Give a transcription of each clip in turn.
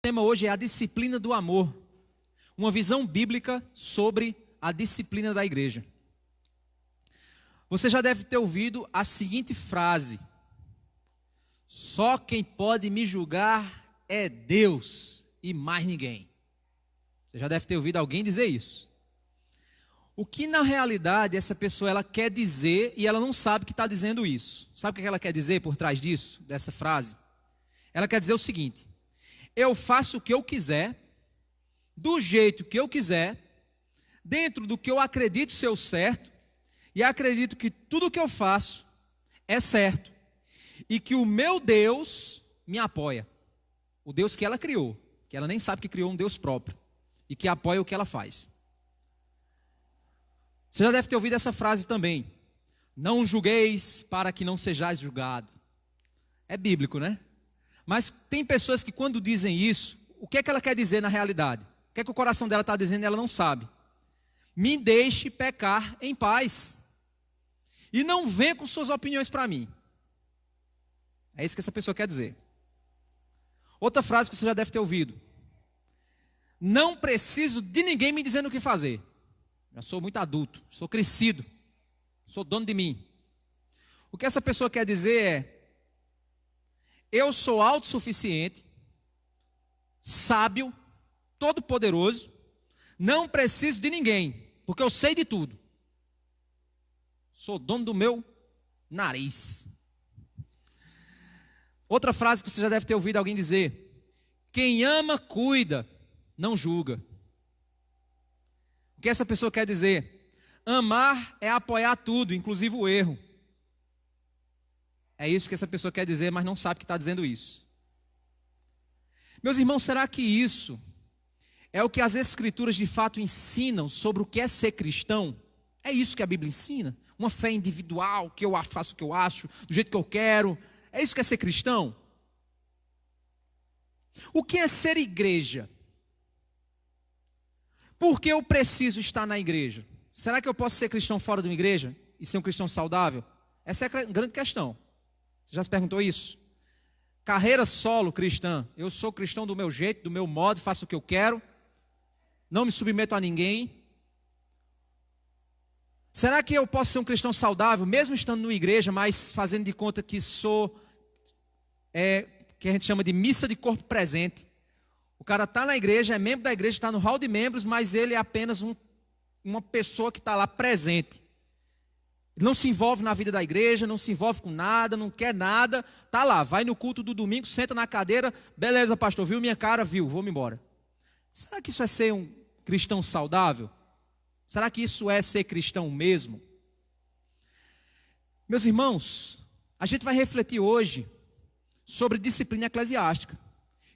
tema hoje é a disciplina do amor. Uma visão bíblica sobre a disciplina da igreja. Você já deve ter ouvido a seguinte frase: só quem pode me julgar é Deus e mais ninguém. Você já deve ter ouvido alguém dizer isso. O que na realidade essa pessoa ela quer dizer e ela não sabe que está dizendo isso. Sabe o que ela quer dizer por trás disso, dessa frase? Ela quer dizer o seguinte: eu faço o que eu quiser, do jeito que eu quiser, dentro do que eu acredito ser o certo, e acredito que tudo o que eu faço é certo, e que o meu Deus me apoia. O Deus que ela criou, que ela nem sabe que criou um Deus próprio, e que apoia o que ela faz. Você já deve ter ouvido essa frase também: não julgueis para que não sejais julgado. É bíblico, né? Mas tem pessoas que quando dizem isso, o que é que ela quer dizer na realidade? O que é que o coração dela está dizendo e ela não sabe? Me deixe pecar em paz. E não venha com suas opiniões para mim. É isso que essa pessoa quer dizer. Outra frase que você já deve ter ouvido: não preciso de ninguém me dizendo o que fazer. Já sou muito adulto, sou crescido, sou dono de mim. O que essa pessoa quer dizer é: eu sou autossuficiente, sábio, todo-poderoso, não preciso de ninguém, porque eu sei de tudo. Sou dono do meu nariz. Outra frase que você já deve ter ouvido alguém dizer: quem ama, cuida, não julga. O que essa pessoa quer dizer? Amar é apoiar tudo, inclusive o erro. É isso que essa pessoa quer dizer, mas não sabe que está dizendo isso. Meus irmãos, será que isso é o que as Escrituras de fato ensinam sobre o que é ser cristão? É isso que a Bíblia ensina? Uma fé individual, que eu faço o que eu acho, do jeito que eu quero. É isso que é ser cristão? O que é ser igreja? Por que eu preciso estar na igreja? Será que eu posso ser cristão fora de uma igreja e ser um cristão saudável? Essa é a grande questão. Você já se perguntou isso? Carreira solo cristã. Eu sou cristão do meu jeito, do meu modo, faço o que eu quero, não me submeto a ninguém. Será que eu posso ser um cristão saudável, mesmo estando numa igreja, mas fazendo de conta que sou, que a gente chama de missa de corpo presente? O cara está na igreja, é membro da igreja, está no hall de membros, mas ele é apenas uma pessoa que está lá presente. Não se envolve na vida da igreja, não se envolve com nada, não quer nada. Está lá, vai no culto do domingo, senta na cadeira. Beleza, pastor, viu minha cara? Viu, vou-me embora. Será que isso é ser um cristão saudável? Será que isso é ser cristão mesmo? Meus irmãos, a gente vai refletir hoje sobre disciplina eclesiástica,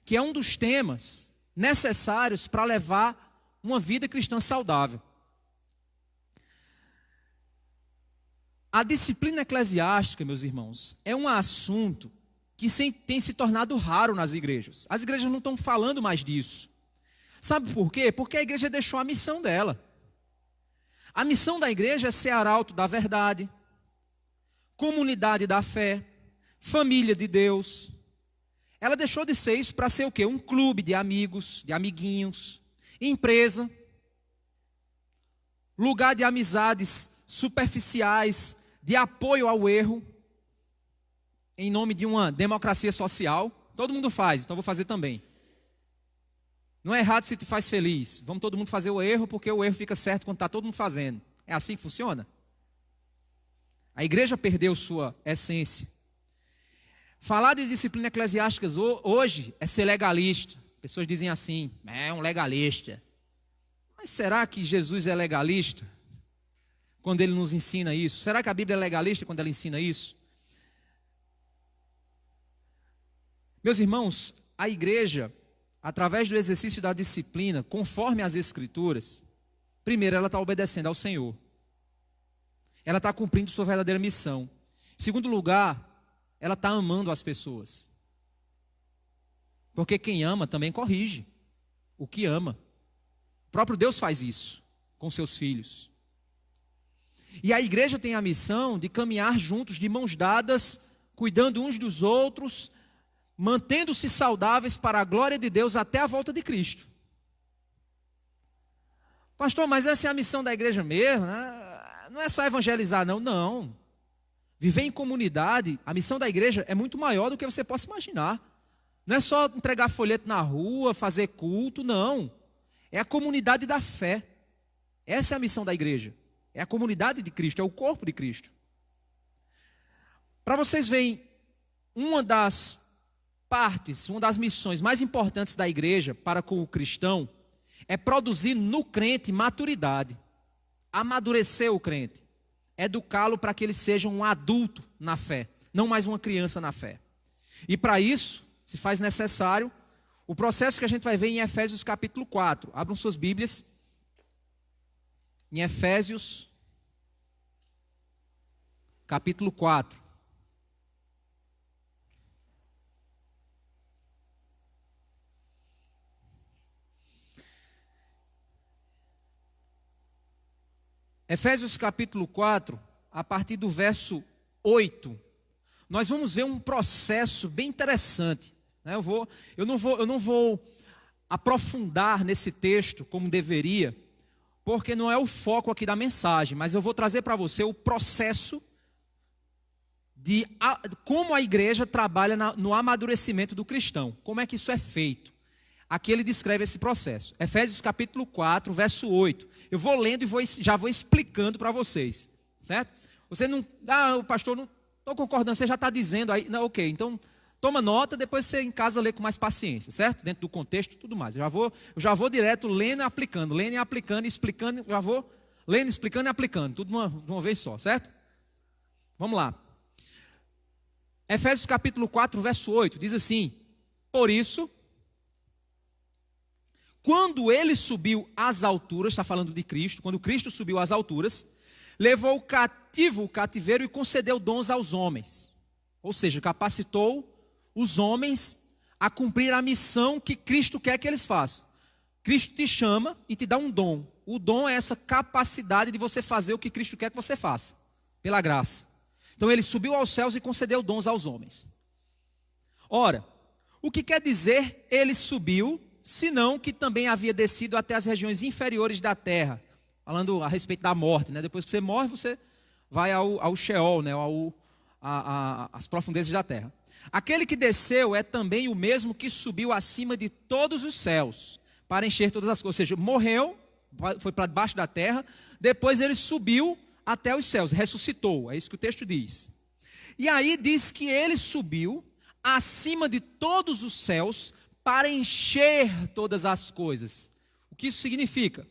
que é um dos temas necessários para levar uma vida cristã saudável. A disciplina eclesiástica, meus irmãos, é um assunto que tem se tornado raro nas igrejas. As igrejas não estão falando mais disso. Sabe por quê? Porque a igreja deixou a missão dela. A missão da igreja é ser arauto da verdade, comunidade da fé, família de Deus. Ela deixou de ser isso para ser o quê? Um clube de amigos, de amiguinhos, empresa, lugar de amizades superficiais, de apoio ao erro, em nome de uma democracia social. Todo mundo faz, então vou fazer também. Não é errado se te faz feliz. Vamos todo mundo fazer o erro, porque o erro fica certo quando está todo mundo fazendo. É assim que funciona? A igreja perdeu sua essência. Falar de disciplina eclesiástica hoje é ser legalista. Pessoas dizem assim: é um legalista. Mas será que Jesus é legalista quando ele nos ensina isso? Será que a Bíblia é legalista quando ela ensina isso? Meus irmãos, a igreja, através do exercício da disciplina, conforme as Escrituras, primeiro, ela está obedecendo ao Senhor. Ela está cumprindo sua verdadeira missão. Em segundo lugar, ela está amando as pessoas. Porque quem ama também corrige o que ama. O próprio Deus faz isso com seus filhos. E a igreja tem a missão de caminhar juntos, de mãos dadas, cuidando uns dos outros, mantendo-se saudáveis para a glória de Deus até a volta de Cristo. Pastor, mas essa é a missão da igreja mesmo, né? Não é só evangelizar, não. Não. Viver em comunidade, a missão da igreja é muito maior do que você possa imaginar. Não é só entregar folheto na rua, fazer culto, não. É a comunidade da fé. Essa é a missão da igreja. É a comunidade de Cristo, é o corpo de Cristo. Para vocês verem, uma das partes, uma das missões mais importantes da igreja para com o cristão é produzir no crente maturidade, amadurecer o crente, educá-lo para que ele seja um adulto na fé, não mais uma criança na fé. E para isso, se faz necessário o processo que a gente vai ver em Efésios capítulo 4. Abram suas Bíblias. Em Efésios capítulo 4. Efésios capítulo 4, a partir do verso 8, nós vamos ver um processo bem interessante. Eu não vou aprofundar nesse texto como deveria, porque não é o foco aqui da mensagem, mas eu vou trazer para você o processo de como a igreja trabalha no amadurecimento do cristão. Como é que isso é feito? Aqui ele descreve esse processo. Efésios capítulo 4, verso 8. Eu vou lendo e já vou explicando para vocês, certo? Você não, pastor, não estou concordando, você já está dizendo aí, não, ok, então toma nota, depois você em casa lê com mais paciência, certo? Dentro do contexto e tudo mais. Eu já vou direto lendo e aplicando, explicando, já vou lendo, explicando e aplicando, tudo de uma vez só, certo? Vamos lá. Efésios capítulo 4, verso 8, diz assim: por isso, quando ele subiu às alturas, está falando de Cristo, quando Cristo subiu às alturas, levou cativo o cativeiro e concedeu dons aos homens. Ou seja, capacitou os homens a cumprir a missão que Cristo quer que eles façam. Cristo te chama e te dá um dom. O dom é essa capacidade de você fazer o que Cristo quer que você faça, pela graça. Então ele subiu aos céus e concedeu dons aos homens. Ora, o que quer dizer ele subiu, senão que também havia descido até as regiões inferiores da terra, falando a respeito da morte, né? Depois que você morre, você vai ao Sheol, né? Às profundezas da terra. Aquele que desceu é também o mesmo que subiu acima de todos os céus, para encher todas as coisas. Ou seja, morreu, foi para debaixo da terra, depois ele subiu até os céus, ressuscitou, é isso que o texto diz. E aí diz que ele subiu acima de todos os céus, para encher todas as coisas. O que isso significa?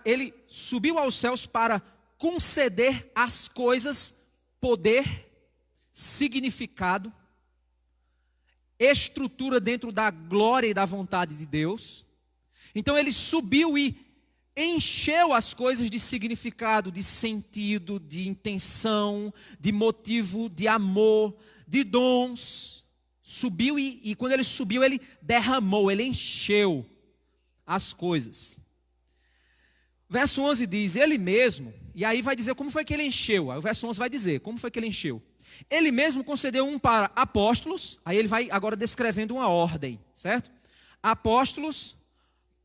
Ele subiu aos céus para conceder às coisas poder, significado, estrutura dentro da glória e da vontade de Deus. Então ele subiu e encheu as coisas de significado, de sentido, de intenção, de motivo, de amor, de dons. Subiu e quando ele subiu, ele derramou, ele encheu as coisas. Verso 11 diz, ele mesmo, e aí vai dizer como foi que ele encheu. Aí o verso 11 vai dizer, como foi que ele encheu. Ele mesmo concedeu um para apóstolos, aí ele vai agora descrevendo uma ordem, certo? Apóstolos,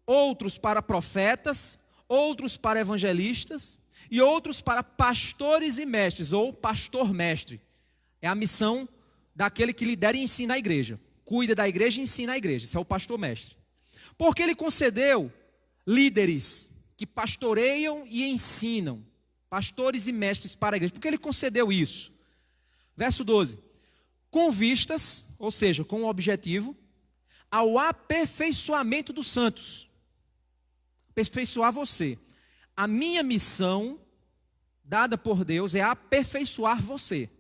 outros para profetas, outros para evangelistas, e outros para pastores e mestres, ou pastor-mestre. É a missão daquele que lidera e ensina a igreja. Cuida da igreja e ensina a igreja. Esse é o pastor-mestre. Porque ele concedeu líderes que pastoreiam e ensinam. Pastores e mestres para a igreja. Por que ele concedeu isso? Verso 12. Com vistas, ou seja, com o objetivo, ao aperfeiçoamento dos santos. Aperfeiçoar você. A minha missão, dada por Deus, é aperfeiçoar você.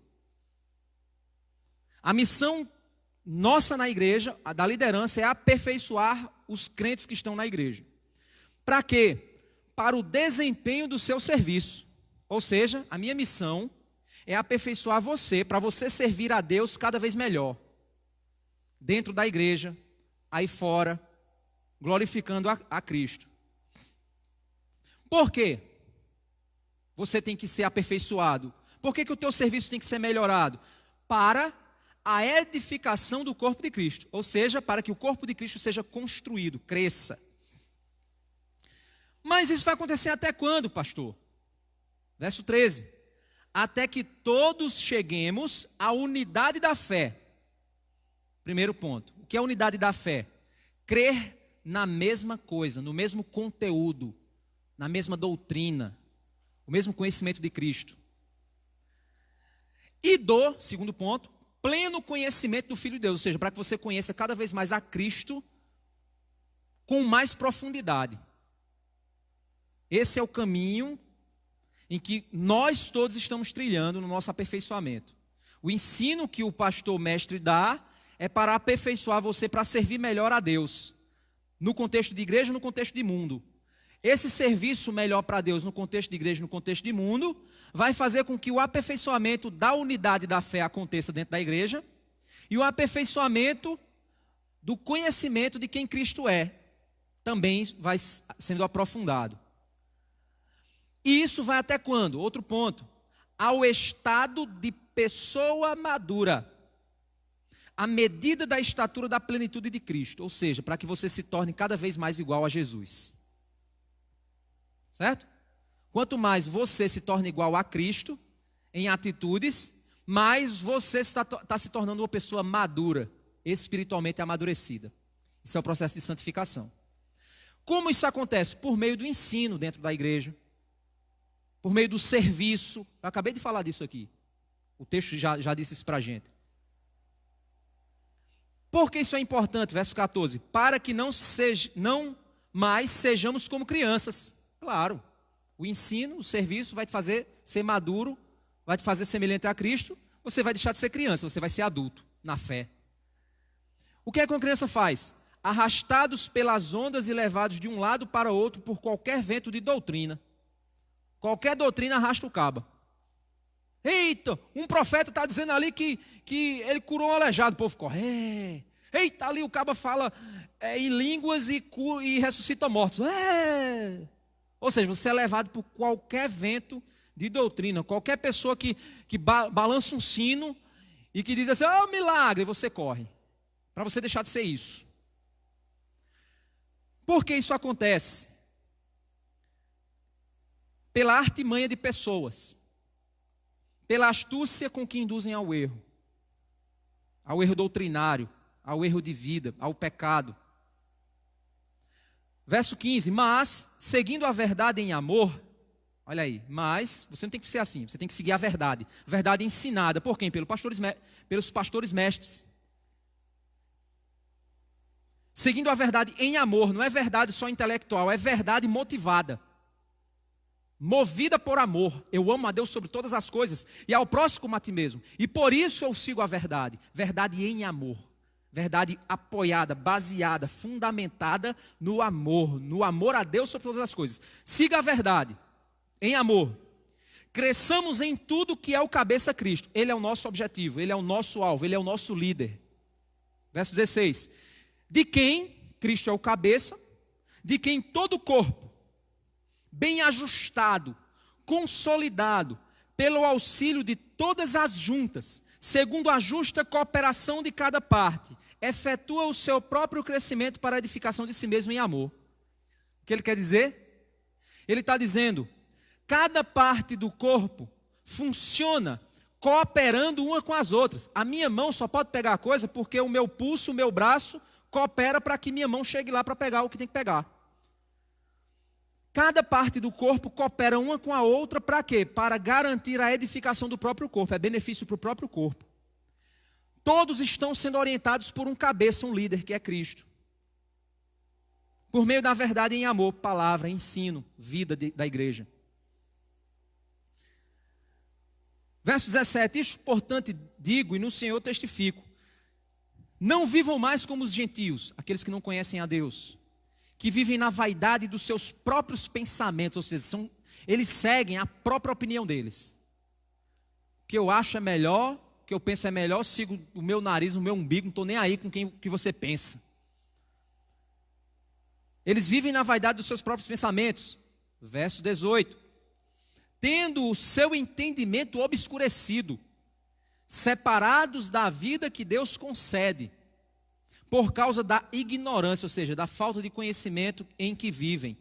A missão nossa na igreja, a da liderança, é aperfeiçoar os crentes que estão na igreja. Para quê? Para o desempenho do seu serviço. Ou seja, a minha missão é aperfeiçoar você, para você servir a Deus cada vez melhor. Dentro da igreja, aí fora, glorificando a Cristo. Por quê? Você tem que ser aperfeiçoado. Por que o teu serviço tem que ser melhorado? Para a edificação do corpo de Cristo, ou seja, para que o corpo de Cristo seja construído, cresça. Mas isso vai acontecer até quando, pastor? Verso 13. Até que todos cheguemos à unidade da fé. Primeiro ponto. O que é a unidade da fé? Crer na mesma coisa, no mesmo conteúdo, na mesma doutrina, o mesmo conhecimento de Cristo. E segundo ponto, pleno conhecimento do Filho de Deus, ou seja, para que você conheça cada vez mais a Cristo com mais profundidade. Esse é o caminho em que nós todos estamos trilhando no nosso aperfeiçoamento. O ensino que o pastor mestre dá é para aperfeiçoar você, para servir melhor a Deus, no contexto de igreja, no contexto de mundo. Esse serviço melhor para Deus no contexto de igreja, no contexto de mundo, vai fazer com que o aperfeiçoamento da unidade da fé aconteça dentro da igreja e o aperfeiçoamento do conhecimento de quem Cristo é também vai sendo aprofundado. E isso vai até quando? Outro ponto. Ao estado de pessoa madura, à medida da estatura da plenitude de Cristo, ou seja, para que você se torne cada vez mais igual a Jesus. Certo? Quanto mais você se torna igual a Cristo em atitudes, mais você está se tornando uma pessoa madura, espiritualmente amadurecida. Isso é o processo de santificação. Como isso acontece? Por meio do ensino dentro da igreja, por meio do serviço. Eu acabei de falar disso aqui. O texto já disse isso para a gente. Por que isso é importante? Verso 14. Para que não mais sejamos como crianças. Claro, o ensino, o serviço vai te fazer ser maduro, vai te fazer semelhante a Cristo. Você vai deixar de ser criança, você vai ser adulto na fé. O que é que uma criança faz? Arrastados pelas ondas e levados de um lado para outro por qualquer vento de doutrina. Qualquer doutrina arrasta o cabo. Eita, um profeta está dizendo ali que ele curou um aleijado. O povo corre. Eita, ali o cabo fala em línguas e ressuscita mortos. Ou seja, você é levado por qualquer vento de doutrina. Qualquer pessoa que balança um sino e que diz assim, milagre, você corre. Para você deixar de ser isso. Por que isso acontece? Pela artimanha de pessoas, pela astúcia com que induzem ao erro doutrinário, ao erro de vida, ao pecado. Verso 15, mas, seguindo a verdade em amor, olha aí, mas, você não tem que ser assim, você tem que seguir a verdade ensinada, por quem? Pelos pastores mestres. Seguindo a verdade em amor, não é verdade só intelectual, é verdade motivada. Movida por amor, eu amo a Deus sobre todas as coisas e ao próximo como a ti mesmo. E por isso eu sigo a verdade em amor. Verdade apoiada, baseada, fundamentada no amor a Deus sobre todas as coisas. Siga a verdade em amor. Cresçamos em tudo que é o cabeça Cristo. Ele é o nosso objetivo, ele é o nosso alvo, ele é o nosso líder. Verso 16. De quem Cristo é o cabeça, de quem todo o corpo, bem ajustado, consolidado, pelo auxílio de todas as juntas, segundo a justa cooperação de cada parte, efetua o seu próprio crescimento para a edificação de si mesmo em amor. O que ele quer dizer? Ele está dizendo, cada parte do corpo funciona cooperando uma com as outras. A minha mão só pode pegar a coisa porque o meu pulso, o meu braço, coopera para que minha mão chegue lá para pegar o que tem que pegar. Cada parte do corpo coopera uma com a outra para quê? Para garantir a edificação do próprio corpo, é benefício para o próprio corpo. Todos estão sendo orientados por um cabeça, um líder, que é Cristo. Por meio da verdade em amor, palavra, ensino, vida da igreja. Verso 17, isto, portanto, digo e no Senhor testifico. Não vivam mais como os gentios, aqueles que não conhecem a Deus, que vivem na vaidade dos seus próprios pensamentos, ou seja, eles seguem a própria opinião deles. O que eu acho é melhor, o que eu penso é melhor, eu sigo o meu nariz, o meu umbigo, não estou nem aí com o que você pensa. Eles vivem na vaidade dos seus próprios pensamentos. Verso 18. Tendo o seu entendimento obscurecido, separados da vida que Deus concede, por causa da ignorância, ou seja, da falta de conhecimento em que vivem,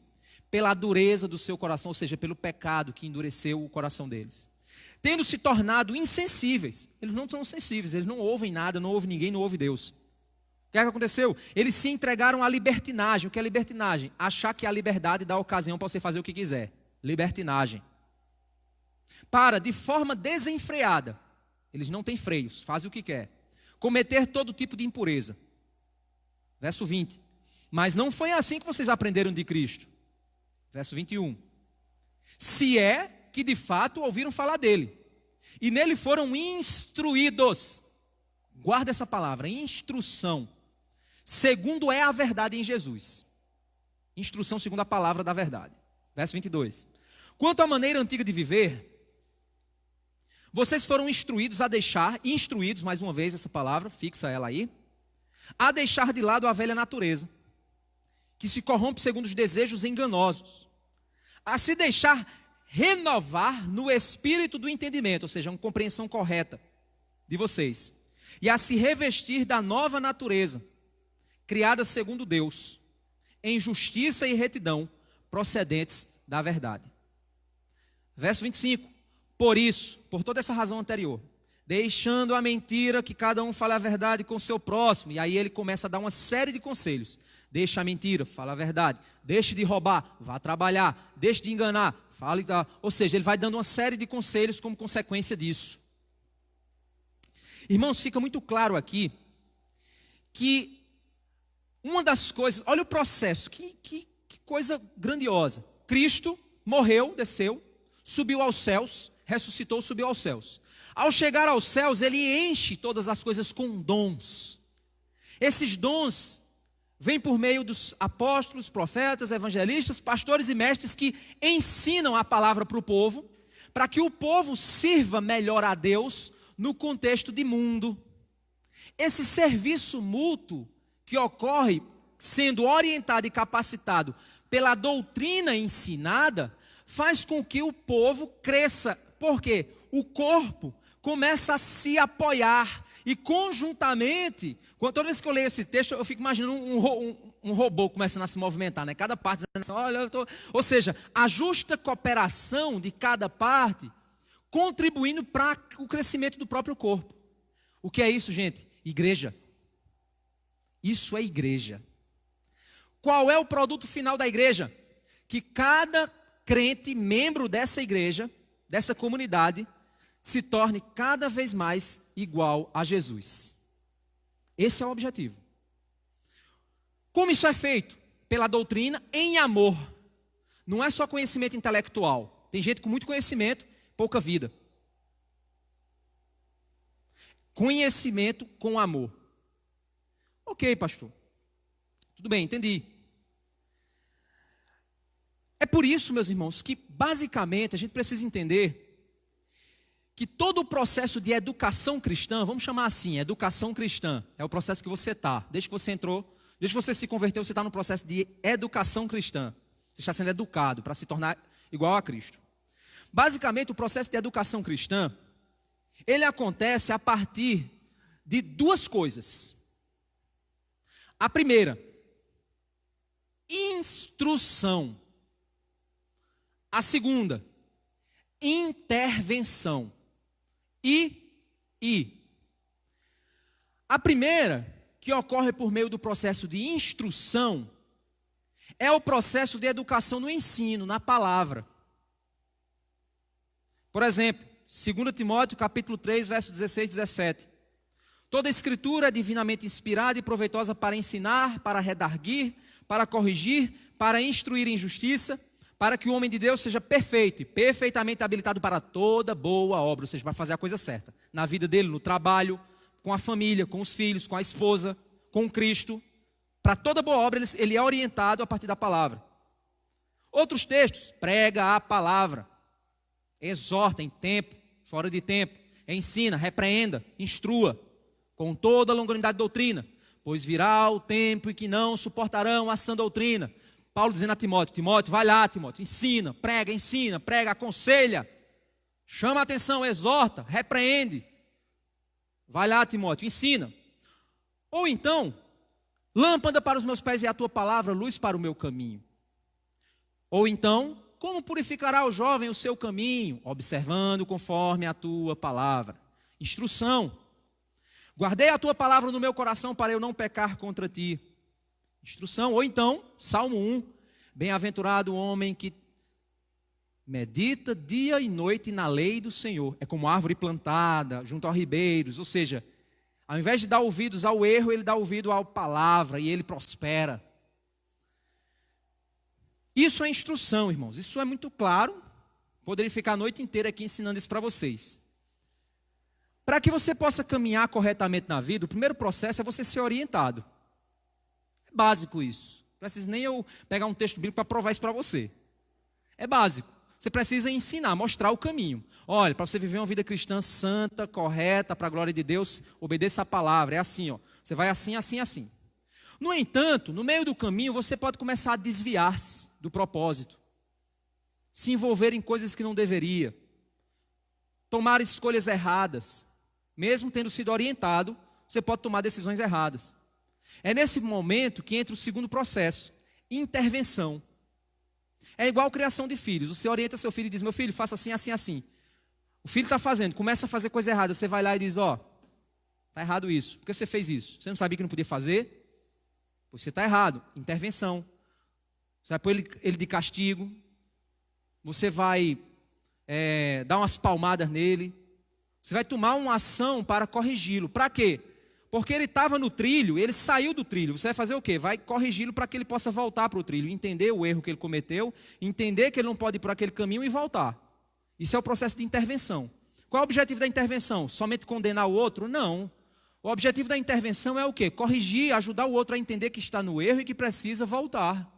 pela dureza do seu coração, ou seja, pelo pecado que endureceu o coração deles. Tendo se tornado insensíveis, eles não são sensíveis, eles não ouvem nada, não ouvem ninguém, não ouvem Deus. O que é que aconteceu? Eles se entregaram à libertinagem. O que é libertinagem? Achar que a liberdade dá ocasião para você fazer o que quiser. Libertinagem. Para, de forma desenfreada, eles não têm freios, fazem o que quer, cometer todo tipo de impureza. Verso 20. Mas não foi assim que vocês aprenderam de Cristo. Verso 21. Se é que de fato ouviram falar dele, e nele foram instruídos. Guarda essa palavra, instrução. Segundo é a verdade em Jesus. Instrução segundo a palavra da verdade. Verso 22. Quanto à maneira antiga de viver, vocês foram instruídos a deixar, instruídos, mais uma vez essa palavra, fixa ela aí, a deixar de lado a velha natureza, que se corrompe segundo os desejos enganosos, a se deixar renovar no espírito do entendimento, ou seja, uma compreensão correta de vocês, e a se revestir da nova natureza, criada segundo Deus, em justiça e retidão, procedentes da verdade. Verso 25. Por isso, por toda essa razão anterior, deixando a mentira, que cada um fale a verdade com o seu próximo, e aí ele começa a dar uma série de conselhos. Deixa a mentira, fala a verdade. Deixe de roubar, vá trabalhar. Deixe de enganar, fale. Ou seja, ele vai dando uma série de conselhos como consequência disso. Irmãos, fica muito claro aqui que uma das coisas, olha o processo, que coisa grandiosa. Cristo morreu, desceu, subiu aos céus, ressuscitou, subiu aos céus. Ao chegar aos céus, ele enche todas as coisas com dons. Esses dons vêm por meio dos apóstolos, profetas, evangelistas, pastores e mestres que ensinam a palavra para o povo, para que o povo sirva melhor a Deus no contexto de mundo. Esse serviço mútuo que ocorre sendo orientado e capacitado pela doutrina ensinada, faz com que o povo cresça. Por quê? O corpo começa a se apoiar e conjuntamente, toda vez que eu leio esse texto, eu fico imaginando um robô começando a se movimentar, né? Cada parte dizendo assim, olha, ou seja, a justa cooperação de cada parte contribuindo para o crescimento do próprio corpo. O que é isso, gente? Igreja. Isso é igreja. Qual é o produto final da igreja? Que cada crente, membro dessa igreja, dessa comunidade, se torne cada vez mais igual a Jesus. Esse é o objetivo. Como isso é feito? Pela doutrina em amor. Não é só conhecimento intelectual. Tem gente com muito conhecimento, pouca vida. Conhecimento com amor. Ok, pastor. Tudo bem, entendi. É por isso, meus irmãos, que basicamente a gente precisa entender que todo o processo de educação cristã, vamos chamar assim, educação cristã, é o processo que você está. Desde que você entrou, desde que você se converteu, você está no processo de educação cristã. Você está sendo educado para se tornar igual a Cristo. Basicamente, o processo de educação cristã, ele acontece a partir de duas coisas. A primeira, instrução. A segunda, intervenção. A primeira, que ocorre por meio do processo de instrução, é o processo de educação no ensino, na palavra. Por exemplo, 2 Timóteo capítulo 3, verso 16 e 17. Toda a escritura é divinamente inspirada e proveitosa para ensinar, para redarguir, para corrigir, para instruir em justiça, para que o homem de Deus seja perfeito e perfeitamente habilitado para toda boa obra, ou seja, para fazer a coisa certa, na vida dele, no trabalho, com a família, com os filhos, com a esposa, com Cristo. Para toda boa obra ele é orientado a partir da palavra. Outros textos, prega a palavra, exorta em tempo, fora de tempo, ensina, repreenda, instrua, com toda a longanimidade de doutrina, pois virá o tempo em que não suportarão a sã doutrina. Paulo dizendo a Timóteo, Timóteo, vai lá, Timóteo, ensina, prega, aconselha, chama a atenção, exorta, repreende. Vai lá, Timóteo, ensina. Ou então, lâmpada para os meus pés e a tua palavra, luz para o meu caminho. Ou então, como purificará o jovem o seu caminho? Observando conforme a tua palavra. Instrução. Guardei a tua palavra no meu coração para eu não pecar contra ti. Instrução. Ou então, Salmo 1. Bem-aventurado o homem que medita dia e noite na lei do Senhor. É como árvore plantada junto aos ribeiros. Ou seja, ao invés de dar ouvidos ao erro, ele dá ouvido à palavra e ele prospera. Isso é instrução, irmãos. Isso é muito claro. Poderia ficar a noite inteira aqui ensinando isso para vocês. Para que você possa caminhar corretamente na vida, o primeiro processo é você ser orientado. É básico isso. Não precisa nem eu pegar um texto bíblico para provar isso para você. É básico. Você precisa ensinar, mostrar o caminho. Olha, para você viver uma vida cristã santa, correta, para a glória de Deus, obedeça a palavra. É assim, ó. Você vai assim, assim, assim. No entanto, no meio do caminho, você pode começar a desviar-se do propósito. Se envolver em coisas que não deveria. Tomar escolhas erradas. Mesmo tendo sido orientado, você pode tomar decisões erradas. É nesse momento que entra o segundo processo, intervenção. É igual a criação de filhos. Você orienta seu filho e diz, meu filho, faça assim, assim, assim. O filho está fazendo, começa a fazer coisa errada. Você vai lá e diz, ó, está errado isso. Por que você fez isso? Você não sabia que não podia fazer? Pois você está errado. Intervenção. Você vai pôr ele de castigo. Você vai dar umas palmadas nele. Você vai tomar uma ação para corrigi-lo. Para quê? Porque ele estava no trilho, ele saiu do trilho. Você vai fazer o quê? Vai corrigi-lo para que ele possa voltar para o trilho, entender o erro que ele cometeu, entender que ele não pode ir por aquele caminho e voltar. Isso é o processo de intervenção. Qual é o objetivo da intervenção? Somente condenar o outro? Não. O objetivo da intervenção é o quê? Corrigir, ajudar o outro a entender que está no erro e que precisa voltar.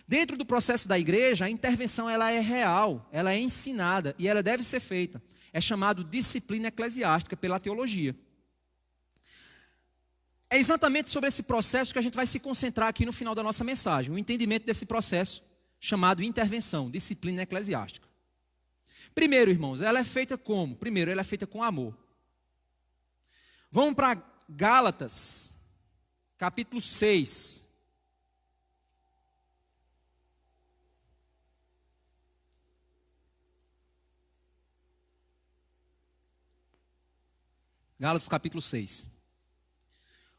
Dentro do processo da igreja, a intervenção ela é real, ela é ensinada e ela deve ser feita. É chamado disciplina eclesiástica pela teologia. É exatamente sobre esse processo que a gente vai se concentrar aqui no final da nossa mensagem. O entendimento desse processo chamado intervenção, disciplina eclesiástica. Primeiro, irmãos, ela é feita como? Primeiro, ela é feita com amor. Vamos para Gálatas, capítulo 6. Gálatas, capítulo 6.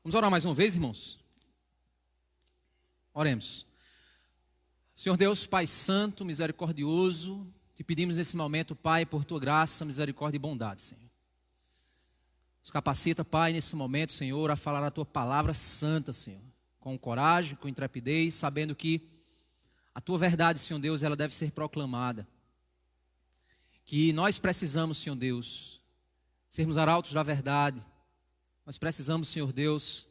Vamos orar mais uma vez, irmãos? Oremos. Senhor Deus, Pai Santo, misericordioso, te pedimos nesse momento, Pai, por tua graça, misericórdia e bondade, Senhor. Nos capacita, Pai, nesse momento, Senhor, a falar a tua palavra santa, Senhor, com coragem, com intrepidez, sabendo que a tua verdade, Senhor Deus, ela deve ser proclamada. Que nós precisamos, Senhor Deus, sermos arautos da verdade. Nós precisamos, Senhor Deus,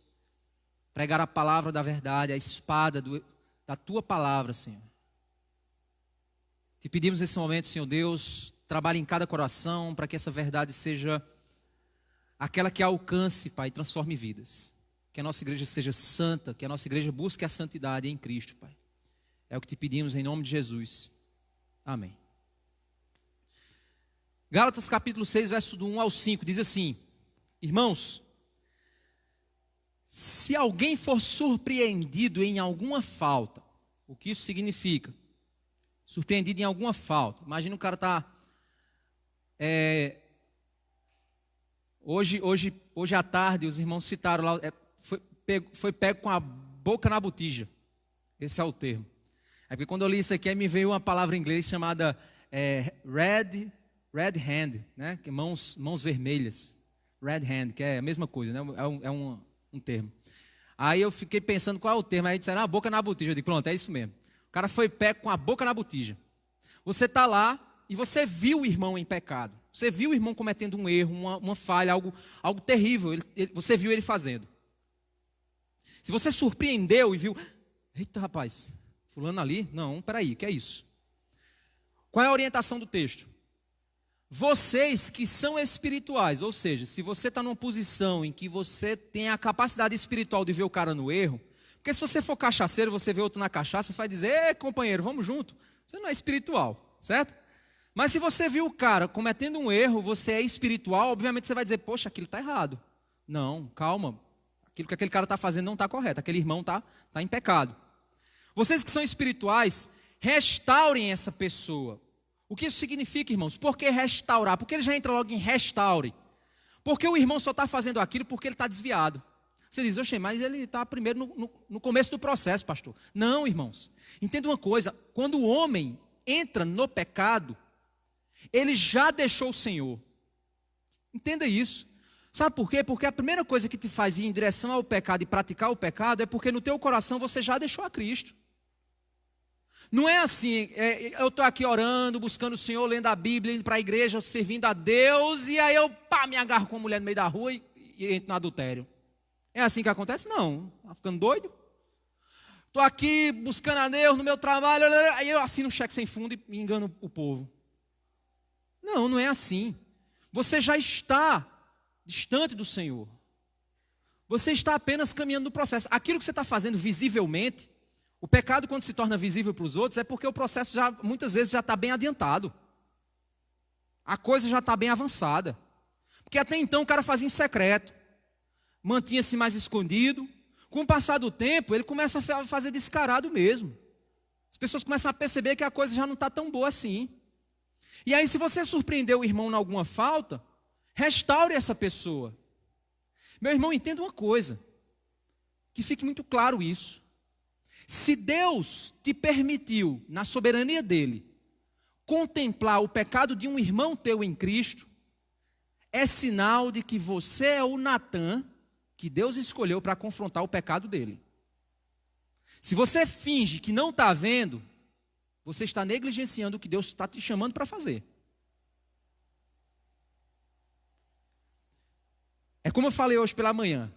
pregar a palavra da verdade, a espada da tua palavra, Senhor. Te pedimos nesse momento, Senhor Deus, trabalhe em cada coração para que essa verdade seja aquela que alcance, Pai, e transforme vidas. Que a nossa igreja seja santa, que a nossa igreja busque a santidade em Cristo, Pai. É o que te pedimos em nome de Jesus. Amém. Gálatas capítulo 6, verso do 1 ao 5, diz assim: irmãos, se alguém for surpreendido em alguma falta, o que isso significa? Surpreendido em alguma falta. Imagina o cara está... Hoje à tarde, os irmãos citaram lá, foi pego com a boca na botija. Esse é o termo. É porque quando eu li isso aqui, me veio uma palavra em inglês chamada red hand, né? Que mãos vermelhas. Red hand, que é a mesma coisa, né? É um termo. Aí eu fiquei pensando qual é o termo. Aí disseram, a boca na botija. Eu digo, pronto, é isso mesmo. O cara foi pego com a boca na botija. Você está lá e você viu o irmão em pecado. Você viu o irmão cometendo um erro, uma falha, algo terrível. Você viu ele fazendo. Se você surpreendeu e viu, eita rapaz, fulano ali? Não, peraí, o que é isso? Qual é a orientação do texto? Vocês que são espirituais, ou seja, se você está numa posição em que você tem a capacidade espiritual de ver o cara no erro, porque se você for cachaceiro, você vê outro na cachaça, você vai dizer, ei companheiro, vamos junto. Você não é espiritual, certo? Mas se você viu o cara cometendo um erro, você é espiritual, obviamente você vai dizer, poxa, aquilo está errado. Não, calma. Aquilo que aquele cara está fazendo não está correto. Aquele irmão está em pecado. Vocês que são espirituais, restaurem essa pessoa. O que isso significa, irmãos? Por que restaurar? Porque ele já entra logo em restaure. Porque o irmão só está fazendo aquilo porque ele está desviado. Você diz, oxe, mas ele está primeiro no começo do processo, pastor. Não, irmãos. Entenda uma coisa. Quando o homem entra no pecado, ele já deixou o Senhor. Entenda isso. Sabe por quê? Porque a primeira coisa que te faz ir em direção ao pecado e praticar o pecado é porque no teu coração você já deixou a Cristo. Não é assim, eu estou aqui orando, buscando o Senhor, lendo a Bíblia, indo para a igreja, servindo a Deus, e aí eu me agarro com a mulher no meio da rua e entro no adultério. É assim que acontece? Não. Está ficando doido? Estou aqui buscando a Deus no meu trabalho, aí eu assino um cheque sem fundo e engano o povo. Não, não é assim. Você já está distante do Senhor. Você está apenas caminhando no processo. Aquilo que você está fazendo visivelmente, o pecado quando se torna visível para os outros é porque o processo já, muitas vezes já está bem adiantado. A coisa já está bem avançada. Porque até então o cara fazia em secreto, mantinha-se mais escondido. Com o passar do tempo, ele começa a fazer descarado mesmo. As pessoas começam a perceber que a coisa já não está tão boa assim. E aí, se você surpreendeu o irmão em alguma falta, restaure essa pessoa. Meu irmão, entenda uma coisa, que fique muito claro isso. Se Deus te permitiu, na soberania dele, contemplar o pecado de um irmão teu em Cristo, é sinal de que você é o Natan que Deus escolheu para confrontar o pecado dele. Se você finge que não está vendo, você está negligenciando o que Deus está te chamando para fazer. É como eu falei hoje pela manhã.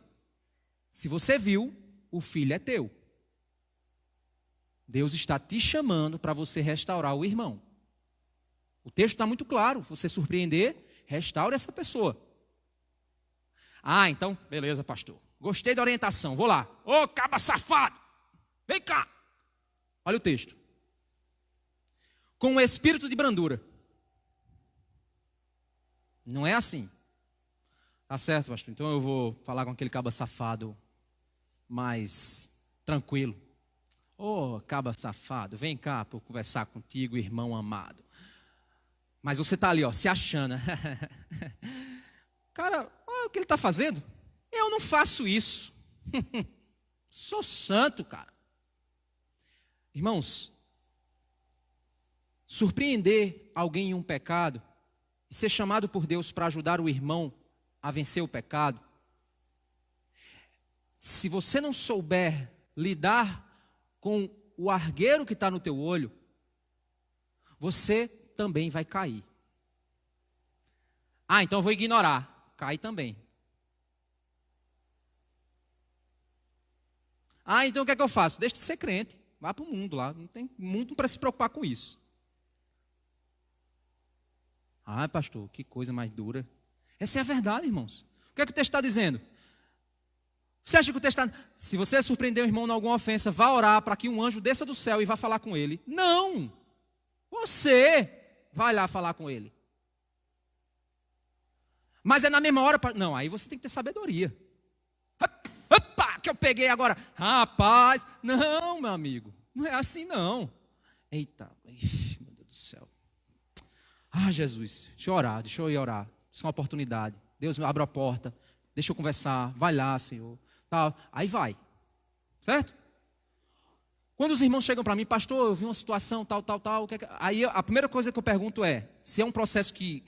Se você viu, o filho é teu. Deus está te chamando para você restaurar o irmão. O texto está muito claro. Se você surpreender, restaure essa pessoa. Ah, então, beleza, pastor. Gostei da orientação, vou lá. Ô, caba safado, vem cá. Olha o texto. Com o espírito de brandura. Não é assim. Tá certo, pastor. Então eu vou falar com aquele caba safado mais tranquilo. Ô, caba safado, vem cá para eu conversar contigo, irmão amado. Mas você está ali, ó, se achando. Cara, olha o que ele está fazendo. Eu não faço isso. Sou santo, cara. Irmãos, surpreender alguém em um pecado e ser chamado por Deus para ajudar o irmão a vencer o pecado, se você não souber lidar com o argueiro que está no teu olho, você também vai cair. Ah, então eu vou ignorar. Cai também. Ah, então o que é que eu faço? Deixa de ser crente. Vá para o mundo lá. Não tem mundo para se preocupar com isso. Ah, pastor, que coisa mais dura. Essa é a verdade, irmãos. O que é que o texto está dizendo? Você acha que o texto está... Se você surpreender o irmão em alguma ofensa, vá orar para que um anjo desça do céu e vá falar com ele. Não! Você vai lá falar com ele. Mas é na mesma hora... Não, aí você tem que ter sabedoria. Opa, que eu peguei agora. Rapaz, não, meu amigo. Não é assim, não. Eita, meu Deus do céu. Ah, Jesus, deixa eu ir orar. Isso é uma oportunidade. Deus abre a porta, deixa eu conversar. Vai lá, Senhor. Tal. Aí vai. Certo? Quando os irmãos chegam para mim, pastor, eu vi uma situação, tal. Aí a primeira coisa que eu pergunto é, se é um processo que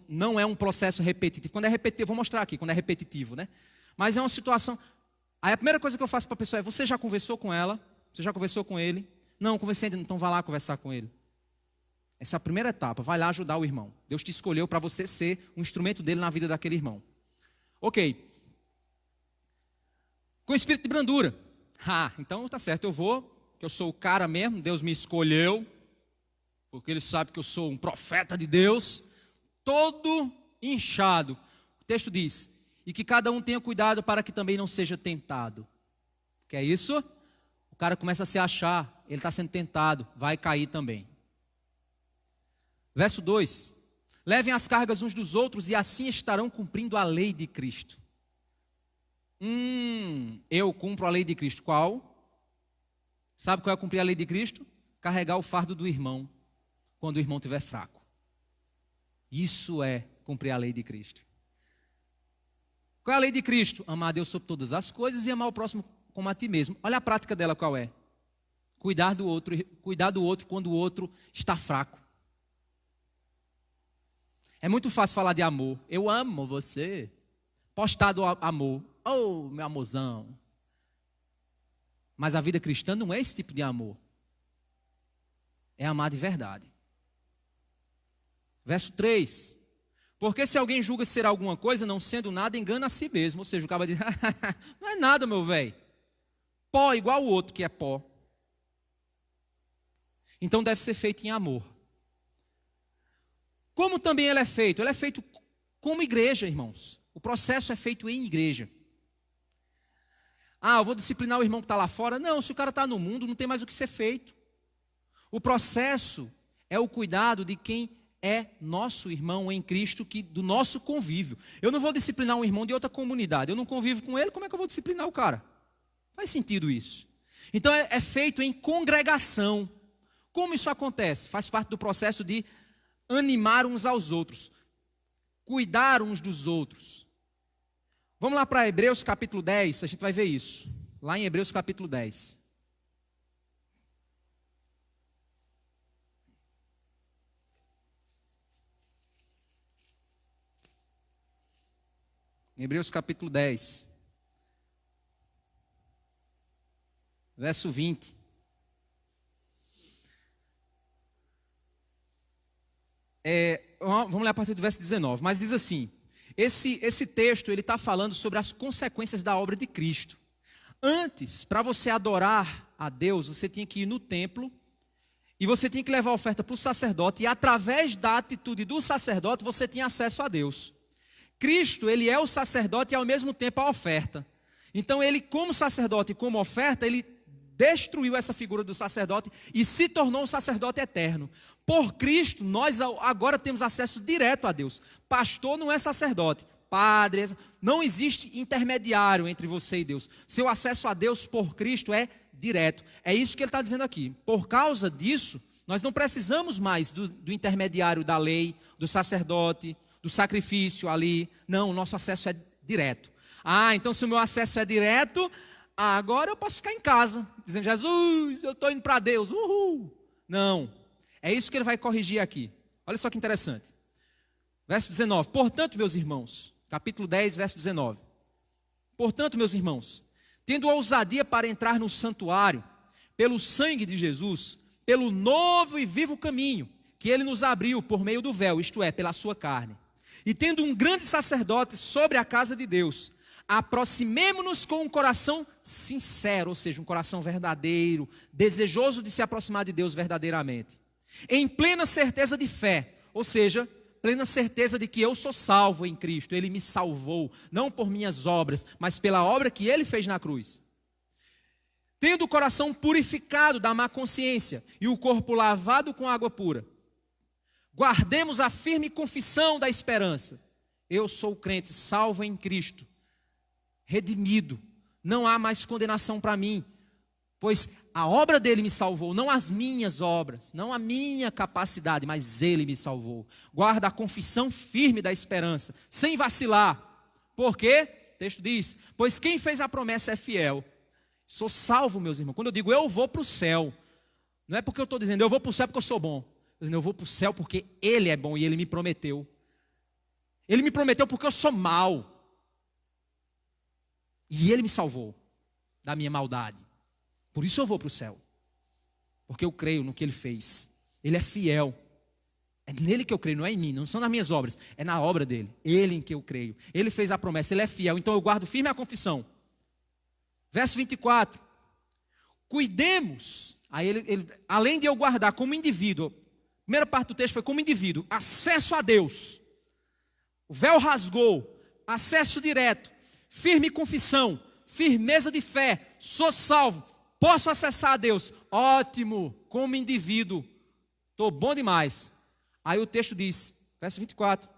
não é um processo repetitivo. Quando é repetitivo, vou mostrar aqui, quando é repetitivo, né? Mas é uma situação... Aí a primeira coisa que eu faço para a pessoa é, você já conversou com ela? Você já conversou com ele? Não, conversei ainda, então vá lá conversar com ele. Essa é a primeira etapa, vai lá ajudar o irmão. Deus te escolheu para você ser um instrumento dele na vida daquele irmão. Ok. Com espírito de brandura. Ah, então tá certo, eu vou, que eu sou o cara mesmo, Deus me escolheu, porque ele sabe que eu sou um profeta de Deus, todo inchado. O texto diz, e que cada um tenha cuidado para que também não seja tentado. Que é isso? O cara começa a se achar, ele está sendo tentado, vai cair também. Verso 2. Levem as cargas uns dos outros e assim estarão cumprindo a lei de Cristo. Eu cumpro a lei de Cristo. Qual? Sabe qual é cumprir a lei de Cristo? Carregar o fardo do irmão, quando o irmão estiver fraco. Isso é cumprir a lei de Cristo. Qual é a lei de Cristo? Amar a Deus sobre todas as coisas e amar o próximo como a ti mesmo. Olha a prática dela qual é. Cuidar do outro quando o outro está fraco. É muito fácil falar de amor. Eu amo você. Postar do amor. Oh, meu amorzão. Mas a vida cristã não é esse tipo de amor. É amar de verdade. Verso 3. Porque se alguém julga ser alguma coisa, não sendo nada, engana a si mesmo. Ou seja, o cara diz, não é nada, meu velho. Pó igual o outro que é pó. Então deve ser feito em amor. Como também ele é feito? Ele é feito como igreja, irmãos. O processo é feito em igreja. Eu vou disciplinar o irmão que está lá fora. Não, se o cara está no mundo, não tem mais o que ser feito. O processo é o cuidado de quem é nosso irmão em Cristo, do nosso convívio. Eu não vou disciplinar um irmão de outra comunidade. Eu não convivo com ele, como é que eu vou disciplinar o cara? Faz sentido isso. Então é feito em congregação. Como isso acontece? Faz parte do processo de animar uns aos outros. Cuidar uns dos outros. Vamos lá para Hebreus capítulo 10, a gente vai ver isso. Lá em Hebreus capítulo 10. Hebreus capítulo 10. Verso 20. Vamos ler a partir do verso 19. Mas diz assim, esse texto ele está falando sobre as consequências da obra de Cristo. Antes, para você adorar a Deus, você tinha que ir no templo e você tinha que levar a oferta para o sacerdote, e através da atitude do sacerdote você tinha acesso a Deus. Cristo, ele é o sacerdote e ao mesmo tempo a oferta. Então ele, como sacerdote e como oferta, ele destruiu essa figura do sacerdote e se tornou um sacerdote eterno. Por Cristo, nós agora temos acesso direto a Deus. Pastor não é sacerdote, padre, não existe intermediário entre você e Deus. Seu acesso a Deus por Cristo é direto. É isso que ele está dizendo aqui. Por causa disso, nós não precisamos mais do intermediário da lei, do sacerdote, do sacrifício ali. Não, o nosso acesso é direto. Então se o meu acesso é direto, agora eu posso ficar em casa, dizendo, Jesus, eu estou indo para Deus, uhul. Não, é isso que ele vai corrigir aqui. Olha só que interessante. Verso 19, portanto, meus irmãos, capítulo 10, verso 19. Portanto, meus irmãos, tendo ousadia para entrar no santuário, pelo sangue de Jesus, pelo novo e vivo caminho, que ele nos abriu por meio do véu, isto é, pela sua carne. E tendo um grande sacerdote sobre a casa de Deus, aproximemo-nos com um coração sincero, ou seja, um coração verdadeiro, desejoso de se aproximar de Deus verdadeiramente. Em plena certeza de fé, ou seja, plena certeza de que eu sou salvo em Cristo, Ele me salvou, não por minhas obras, mas pela obra que Ele fez na cruz. Tendo o coração purificado da má consciência e o corpo lavado com água pura, guardemos a firme confissão da esperança. Eu sou crente, salvo em Cristo, redimido, não há mais condenação para mim, pois a obra dele me salvou, não as minhas obras, não a minha capacidade, mas ele me salvou. Guarda a confissão firme da esperança, sem vacilar. Por quê? O texto diz, pois quem fez a promessa é fiel. Sou salvo, meus irmãos. Quando eu digo eu vou para o céu, não é porque eu estou dizendo eu vou para o céu porque eu sou bom. Eu vou para o céu porque Ele é bom e Ele me prometeu. Ele me prometeu porque eu sou mau. E Ele me salvou da minha maldade. Por isso eu vou para o céu. Porque eu creio no que Ele fez. Ele é fiel. É nele que eu creio, não é em mim, não são nas minhas obras. É na obra dele. Ele em que eu creio. Ele fez a promessa, Ele é fiel. Então eu guardo firme a confissão. Verso 24. Cuidemos. Aí além de eu guardar como indivíduo, a primeira parte do texto foi como indivíduo, acesso a Deus. O véu rasgou, acesso direto, firme confissão, firmeza de fé, sou salvo, posso acessar a Deus. Ótimo, como indivíduo, estou bom demais. Aí o texto diz, verso 24: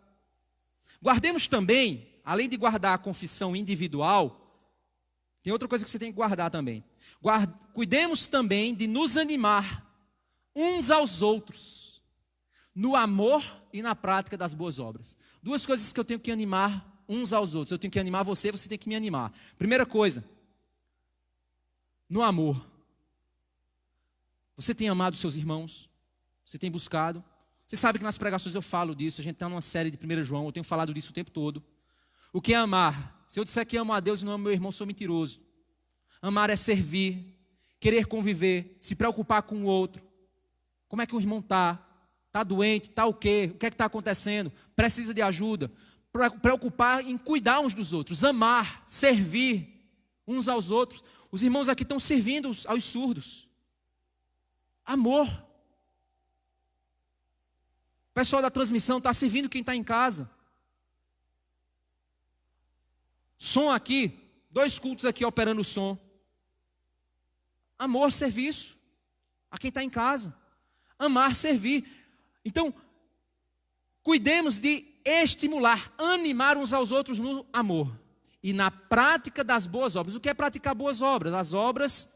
guardemos também, além de guardar a confissão individual, tem outra coisa que você tem que guardar também. Cuidemos também de nos animar uns aos outros, no amor e na prática das boas obras. Duas coisas que eu tenho que animar uns aos outros. Eu tenho que animar você, você tem que me animar. Primeira coisa, no amor. Você tem amado seus irmãos? Você tem buscado? Você sabe que nas pregações eu falo disso, a gente está numa série de 1 João, eu tenho falado disso o tempo todo. O que é amar? Se eu disser que amo a Deus e não amo meu irmão, sou mentiroso. Amar é servir, querer conviver, se preocupar com o outro. Como é que o irmão está? Está doente? Está o quê? O que é que está acontecendo? Precisa de ajuda? Preocupar em cuidar uns dos outros. Amar, servir uns aos outros. Os irmãos aqui estão servindo aos surdos. Amor. O pessoal da transmissão está servindo quem está em casa. Som aqui, 2 cultos aqui operando o som. Amor, serviço a quem está em casa. Amar, servir. Então, cuidemos de estimular, animar uns aos outros no amor. E na prática das boas obras. O que é praticar boas obras? As obras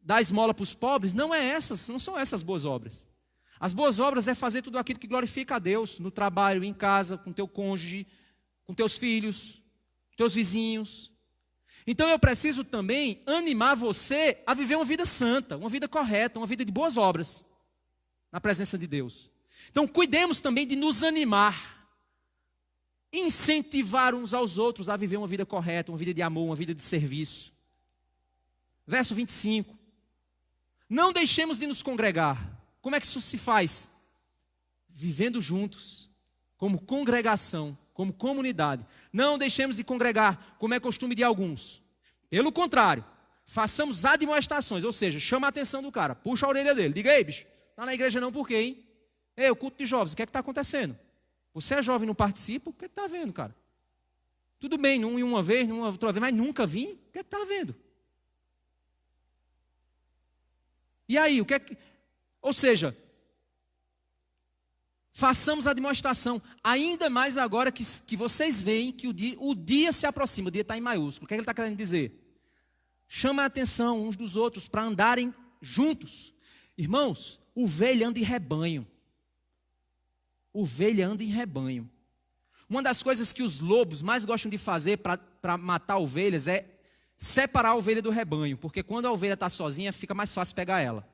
da esmola para os pobres não são essas boas obras. As boas obras é fazer tudo aquilo que glorifica a Deus, no trabalho, em casa, com teu cônjuge, com teus filhos, teus vizinhos. Então eu preciso também animar você a viver uma vida santa, uma vida correta, uma vida de boas obras, na presença de Deus. Então cuidemos também de nos animar, incentivar uns aos outros a viver uma vida correta, uma vida de amor, uma vida de serviço. Verso 25. Não deixemos de nos congregar. Como é que isso se faz? Vivendo juntos, como congregação, como comunidade. Não deixemos de congregar, como é costume de alguns. Pelo contrário, façamos admoestações, ou seja, chama a atenção do cara, puxa a orelha dele, diga: ei, bicho, está na igreja não por quê, hein? Ei, o culto de jovens, o que é que está acontecendo? Você é jovem e não participa, o que é que está vendo, cara? Tudo bem, não em uma vez, não outra vez, mas nunca vim, o que é que está vendo? E aí, o que é que... Ou seja, façamos a demonstração, ainda mais agora que vocês veem que o dia se aproxima, o dia está em maiúsculo. O que é que ele está querendo dizer? Chama a atenção uns dos outros para andarem juntos. Irmãos, ovelha anda em rebanho. Ovelha anda em rebanho. Uma das coisas que os lobos mais gostam de fazer para matar ovelhas é separar a ovelha do rebanho, porque quando a ovelha está sozinha, fica mais fácil pegar ela.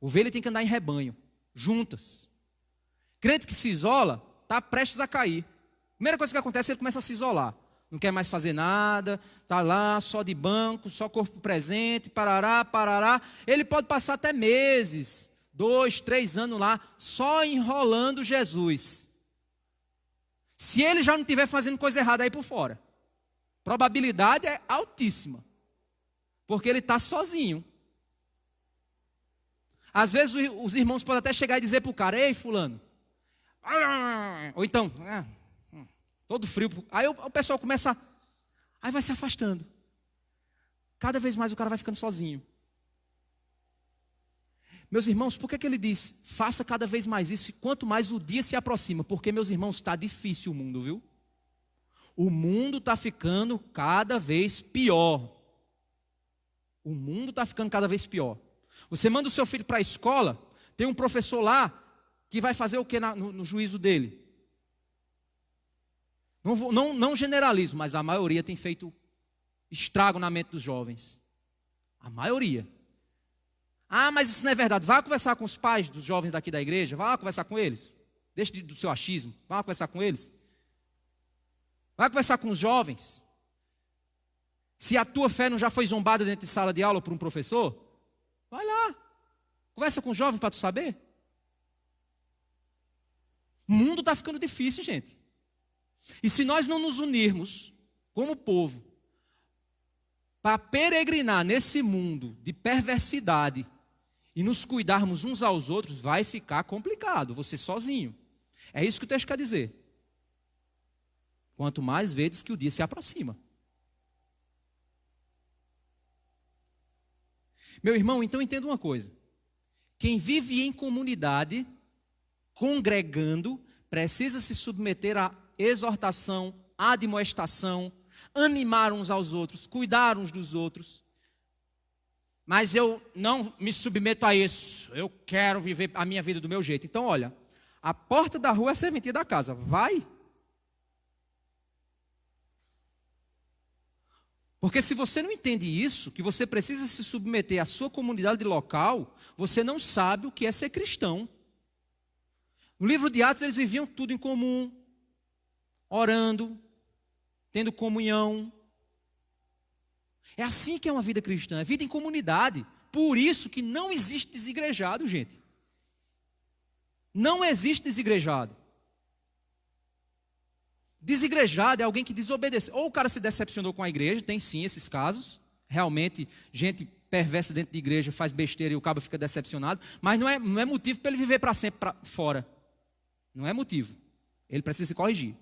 Ovelha tem que andar em rebanho, juntas. Crente que se isola, está prestes a cair. Primeira coisa que acontece, ele começa a se isolar. Não quer mais fazer nada, está lá só de banco, só corpo presente, parará, parará. Ele pode passar até meses, 2, 3 anos lá, só enrolando Jesus. Se ele já não estiver fazendo coisa errada aí por fora. Probabilidade é altíssima. Porque ele está sozinho. Às vezes os irmãos podem até chegar e dizer para o cara: ei, fulano. Ou então, todo frio. Aí o pessoal começa, aí vai se afastando. Cada vez mais o cara vai ficando sozinho. Meus irmãos, por que ele diz: faça cada vez mais isso, quanto mais o dia se aproxima? Porque, meus irmãos, está difícil o mundo, viu? O mundo está ficando cada vez pior. O mundo está ficando cada vez pior. Você manda o seu filho para a escola, tem um professor lá que vai fazer o que no juízo dele? Não generalizo, mas a maioria tem feito estrago na mente dos jovens. A maioria. Ah, mas isso não é verdade. Vá conversar com os pais dos jovens daqui da igreja, vá lá conversar com eles. Deixe do seu achismo, vá lá conversar com eles. Vá conversar com os jovens. Se a tua fé não já foi zombada dentro de sala de aula por um professor, vai lá, conversa com o jovem para tu saber. O mundo está ficando difícil, gente. E se nós não nos unirmos como povo para peregrinar nesse mundo de perversidade e nos cuidarmos uns aos outros, vai ficar complicado, você sozinho. É isso que o texto quer dizer. Quanto mais vedes que o dia se aproxima. Meu irmão, então entenda uma coisa. Quem vive em comunidade, congregando, precisa se submeter à exortação, à admoestação, animar uns aos outros, cuidar uns dos outros. Mas eu não me submeto a isso. Eu quero viver a minha vida do meu jeito. Então, olha, a porta da rua é a serventia da casa. Vai. Porque se você não entende isso, que você precisa se submeter à sua comunidade local, você não sabe o que é ser cristão. No livro de Atos, eles viviam tudo em comum, orando, tendo comunhão. É assim que é uma vida cristã, é vida em comunidade. Por isso que não existe desigrejado, gente. Não existe desigrejado. Desigrejado é alguém que desobedeceu. Ou o cara se decepcionou com a igreja, tem sim esses casos. Realmente, gente perversa dentro de igreja faz besteira e o cabo fica decepcionado. Mas não é motivo para ele viver para sempre fora. Não é motivo. Ele precisa se corrigir.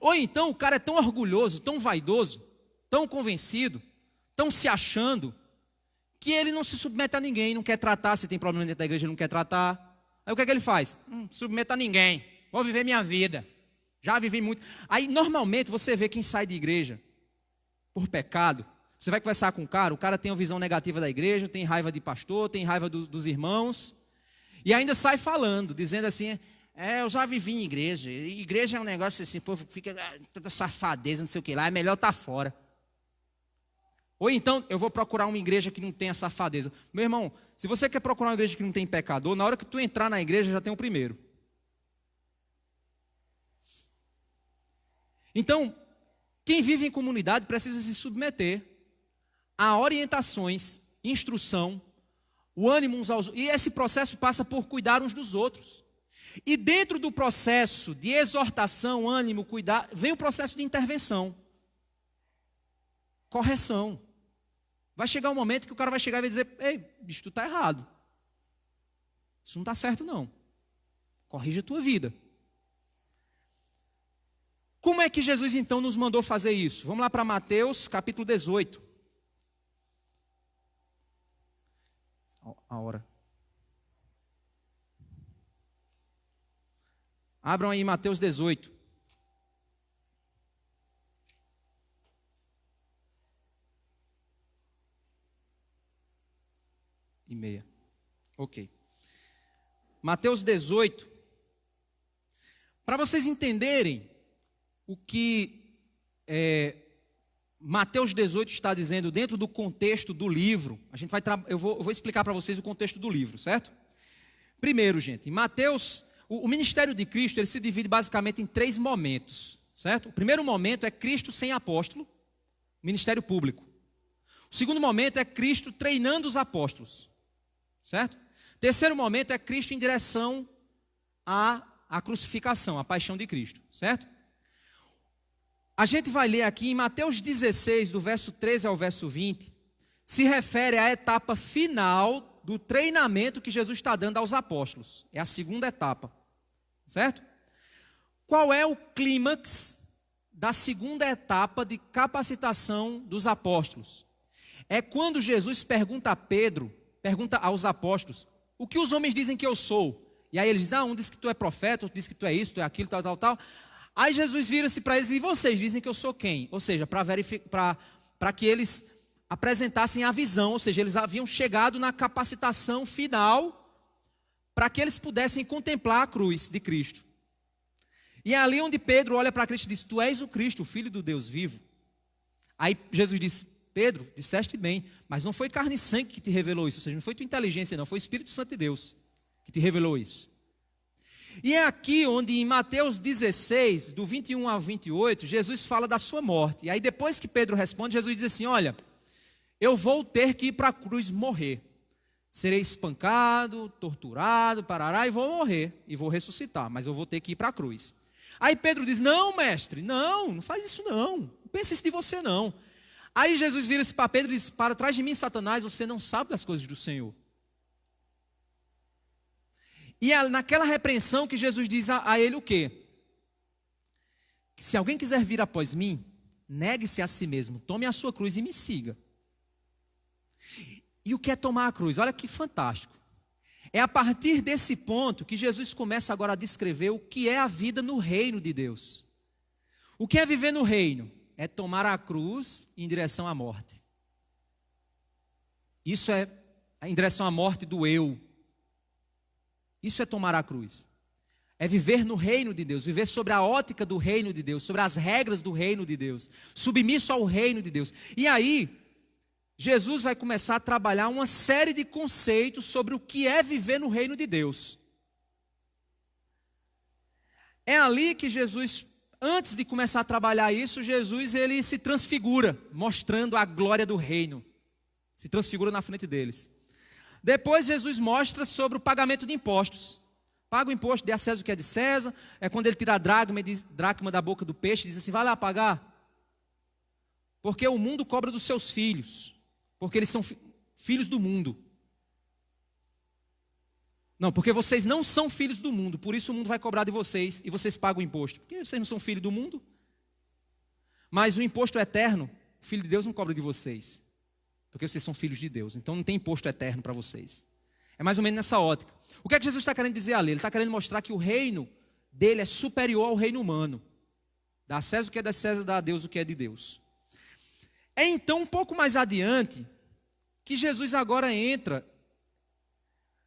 Ou então o cara é tão orgulhoso, tão vaidoso, tão convencido, tão se achando, que ele não se submete a ninguém, não quer tratar. Se tem problema dentro da igreja, ele não quer tratar. Aí o que é que ele faz? Submeta a ninguém, vou viver minha vida. Já vivi muito. Aí, normalmente, você vê quem sai de igreja por pecado. Você vai conversar com o cara tem uma visão negativa da igreja, tem raiva de pastor, tem raiva dos irmãos. E ainda sai falando, dizendo assim, eu já vivi em igreja. Igreja é um negócio assim, o povo fica toda safadeza, não sei o que lá, é melhor estar fora. Ou então, eu vou procurar uma igreja que não tenha safadeza. Meu irmão, se você quer procurar uma igreja que não tem pecador, na hora que tu entrar na igreja, já tem o primeiro. Então, quem vive em comunidade precisa se submeter a orientações, instrução, o ânimo uns aos outros. E esse processo passa por cuidar uns dos outros. E dentro do processo de exortação, ânimo, cuidar, vem o processo de intervenção. Correção. Vai chegar um momento que o cara vai chegar e vai dizer, ei, bicho, tu está errado. Isso não está certo não. Corrige a tua vida. Como é que Jesus então nos mandou fazer isso? Vamos lá para Mateus capítulo 18. A hora. Abram aí Mateus 18. E meia. Ok. Mateus 18. Para vocês entenderem o que Mateus 18 está dizendo dentro do contexto do livro, eu vou explicar para vocês o contexto do livro, certo? Primeiro, gente, em Mateus, o ministério de Cristo ele se divide basicamente em 3 momentos, certo? O primeiro momento é Cristo sem apóstolo, ministério público. O segundo momento é Cristo treinando os apóstolos, certo? O terceiro momento é Cristo em direção à crucificação, à paixão de Cristo, certo? A gente vai ler aqui em Mateus 16, do verso 13 ao verso 20, se refere à etapa final do treinamento que Jesus está dando aos apóstolos. É a segunda etapa, certo? Qual é o clímax da segunda etapa de capacitação dos apóstolos? É quando Jesus pergunta aos apóstolos, o que os homens dizem que eu sou? E aí eles dizem, um diz que tu é profeta, outro diz que tu é isso, tu é aquilo, tal. Aí Jesus vira-se para eles e vocês dizem que eu sou quem? Ou seja, para que eles apresentassem a visão, ou seja, eles haviam chegado na capacitação final para que eles pudessem contemplar a cruz de Cristo. E é ali onde Pedro olha para Cristo e diz, tu és o Cristo, o Filho do Deus vivo. Aí Jesus disse, Pedro, disseste bem, mas não foi carne e sangue que te revelou isso, ou seja, não foi tua inteligência não, foi o Espírito Santo de Deus que te revelou isso. E é aqui onde em Mateus 16, do 21 ao 28, Jesus fala da sua morte. E aí depois que Pedro responde, Jesus diz assim, olha, eu vou ter que ir para a cruz morrer. Serei espancado, torturado, parará, e vou morrer. E vou ressuscitar, mas eu vou ter que ir para a cruz. Aí Pedro diz, não mestre, não faz isso não pense isso de você não. Aí Jesus vira-se para Pedro e diz, para trás de mim Satanás, você não sabe das coisas do Senhor. E é naquela repreensão que Jesus diz a ele o quê? Que se alguém quiser vir após mim, negue-se a si mesmo, tome a sua cruz e me siga. E o que é tomar a cruz? Olha que fantástico. É a partir desse ponto que Jesus começa agora a descrever o que é a vida no reino de Deus. O que é viver no reino? É tomar a cruz em direção à morte. Isso é em direção à morte do eu. Isso é tomar a cruz. É viver no reino de Deus, viver sobre a ótica do reino de Deus, sobre as regras do reino de Deus, submisso ao reino de Deus. E aí, Jesus vai começar a trabalhar uma série de conceitos sobre o que é viver no reino de Deus. É ali que Jesus, antes de começar a trabalhar isso, Jesus ele se transfigura, mostrando a glória do reino. Se transfigura na frente deles. Depois Jesus mostra sobre o pagamento de impostos. Paga o imposto, dê a César o que é de César. É quando ele tira a dracma da boca do peixe e diz assim, vai lá pagar. Porque o mundo cobra dos seus filhos. Porque eles são filhos do mundo. Não, porque vocês não são filhos do mundo. Por isso o mundo vai cobrar de vocês e vocês pagam o imposto. Porque vocês não são filhos do mundo. Mas o imposto eterno, o Filho de Deus não cobra de vocês. Porque vocês são filhos de Deus. Então não tem imposto eterno para vocês. É mais ou menos nessa ótica. O que é que Jesus está querendo dizer ali? Ele está querendo mostrar que o reino dele é superior ao reino humano. Dá a César o que é de César, dá a Deus o que é de Deus. É então um pouco mais adiante que Jesus agora entra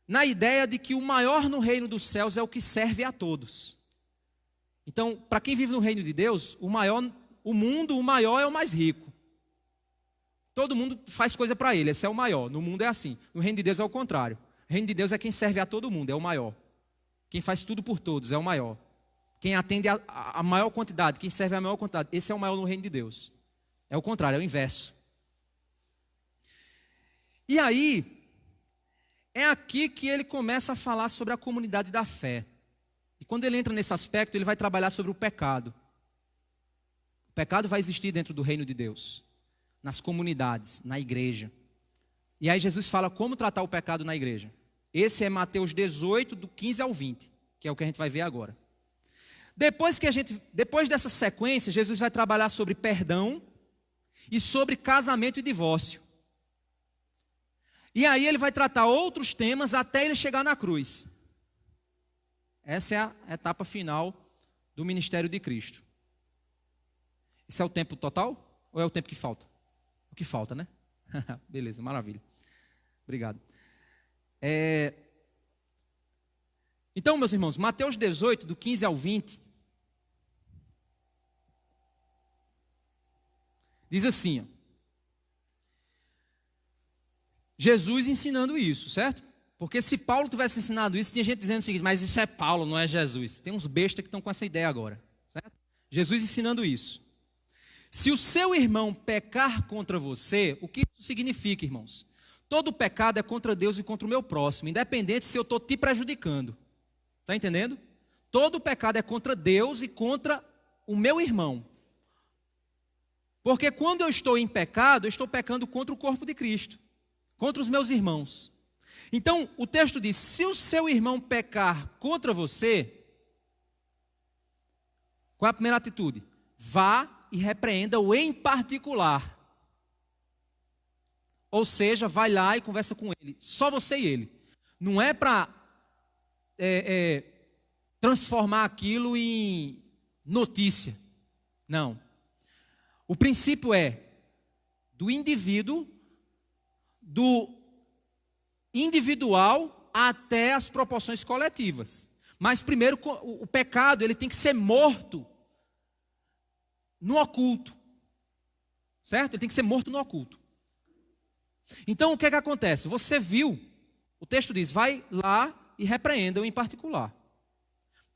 na ideia de que o maior no reino dos céus é o que serve a todos. Então, para quem vive no reino de Deus, o maior é o mais rico. Todo mundo faz coisa para ele, esse é o maior. No mundo é assim. No reino de Deus é o contrário. O reino de Deus é quem serve a todo mundo, é o maior. Quem faz tudo por todos, é o maior. Quem atende a maior quantidade, quem serve a maior quantidade, esse é o maior no reino de Deus. É o contrário, é o inverso. E aí, é aqui que ele começa a falar sobre a comunidade da fé. E quando ele entra nesse aspecto, ele vai trabalhar sobre o pecado. O pecado vai existir dentro do reino de Deus, nas comunidades, na igreja. E aí Jesus fala como tratar o pecado na igreja. Esse é Mateus 18, do 15 ao 20, que é o que a gente vai ver agora. Depois dessa sequência, Jesus vai trabalhar sobre perdão e sobre casamento e divórcio. E aí ele vai tratar outros temas até ele chegar na cruz. Essa é a etapa final do ministério de Cristo. Esse é o tempo total ou é o tempo que falta? O que falta, né? Beleza, maravilha. Obrigado. Então, meus irmãos, Mateus 18, do 15 ao 20, diz assim, ó, Jesus ensinando isso, certo? Porque se Paulo tivesse ensinado isso, tinha gente dizendo o seguinte, mas isso é Paulo, não é Jesus. Tem uns bestas que estão com essa ideia agora, certo? Jesus ensinando isso. Se o seu irmão pecar contra você, o que isso significa, irmãos? Todo pecado é contra Deus e contra o meu próximo, independente se eu estou te prejudicando. Está entendendo? Todo pecado é contra Deus e contra o meu irmão. Porque quando eu estou em pecado, eu estou pecando contra o corpo de Cristo, contra os meus irmãos. Então, o texto diz, se o seu irmão pecar contra você, qual é a primeira atitude? Vá e repreenda-o em particular. Ou seja, vai lá e conversa com ele. Só você e ele. Não é para transformar aquilo em notícia. Não. O princípio é do indivíduo, do individual até as proporções coletivas. Mas primeiro o pecado ele tem que ser morto no oculto. Certo? Ele tem que ser morto no oculto. Então o que é que acontece? Você viu, o texto diz, vai lá e repreenda-o em particular.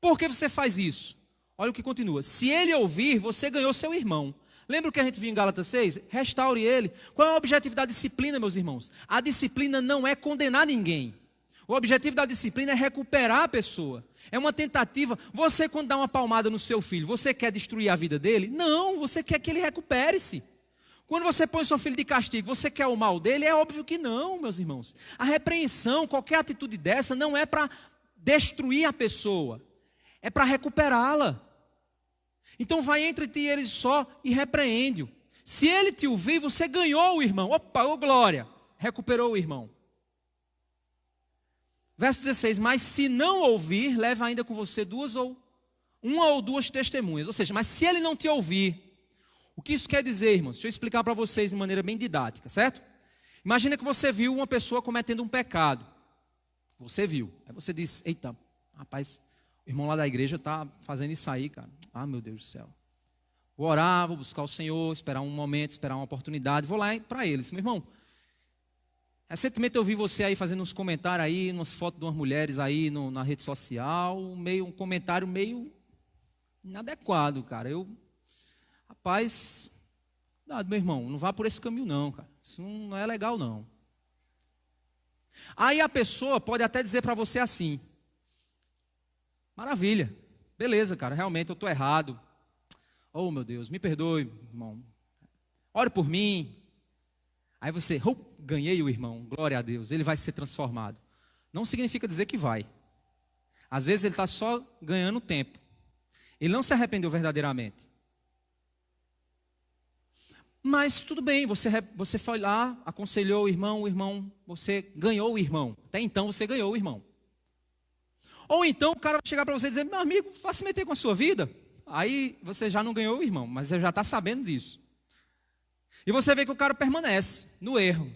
Por que você faz isso? Olha o que continua. Se ele ouvir, você ganhou seu irmão. Lembra o que a gente viu em Gálatas 6? Restaure ele. Qual é o objetivo da disciplina, meus irmãos? A disciplina não é condenar ninguém. O objetivo da disciplina é recuperar a pessoa. É uma tentativa. Você, quando dá uma palmada no seu filho, você quer destruir a vida dele? Não, você quer que ele recupere-se. Quando você põe seu filho de castigo, você quer o mal dele? É óbvio que não, meus irmãos. A repreensão, qualquer atitude dessa, não é para destruir a pessoa. É para recuperá-la. Então vai entre ti e ele só e repreende-o. Se ele te ouvir, você ganhou o irmão. Opa, ô glória, recuperou o irmão. Verso 16, mas se não ouvir, leva ainda com você uma ou duas testemunhas. Ou seja, mas se ele não te ouvir, o que isso quer dizer, irmãos? Deixa eu explicar para vocês de maneira bem didática, certo? Imagina que você viu uma pessoa cometendo um pecado. Você viu. Aí você diz, eita, rapaz, o irmão lá da igreja está fazendo isso aí, cara. Ah, meu Deus do céu. Vou orar, vou buscar o Senhor, esperar um momento, esperar uma oportunidade. Vou lá para ele. Meu irmão, recentemente eu vi você aí fazendo uns comentários aí, umas fotos de umas mulheres aí na rede social, um comentário meio inadequado, cara. Rapaz, meu irmão, não vá por esse caminho não, cara. Isso não é legal não. Aí a pessoa pode até dizer para você assim, maravilha, beleza, cara, realmente eu estou errado. Oh, meu Deus, me perdoe, irmão. Ore por mim. Aí você, ganhei o irmão, glória a Deus, ele vai ser transformado. Não significa dizer que vai. Às vezes ele está só ganhando tempo. Ele não se arrependeu verdadeiramente. Mas tudo bem, você foi lá, aconselhou o irmão, você ganhou o irmão. Até então você ganhou o irmão. Ou então o cara vai chegar para você e dizer, meu amigo, vá se meter com a sua vida. Aí você já não ganhou o irmão, mas você já está sabendo disso. E você vê que o cara permanece no erro.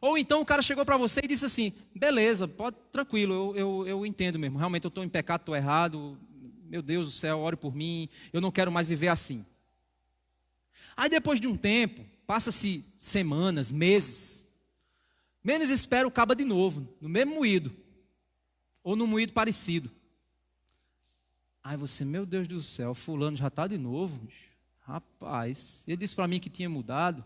Ou então o cara chegou para você e disse assim, beleza, pode, tranquilo, eu entendo mesmo, realmente eu estou em pecado, estou errado, meu Deus do céu, ore por mim, eu não quero mais viver assim. Aí depois de um tempo, passa-se semanas, meses, menos espera o caba de novo, no mesmo moído, ou no moído parecido. Aí você, meu Deus do céu, fulano já está de novo, rapaz, ele disse para mim que tinha mudado.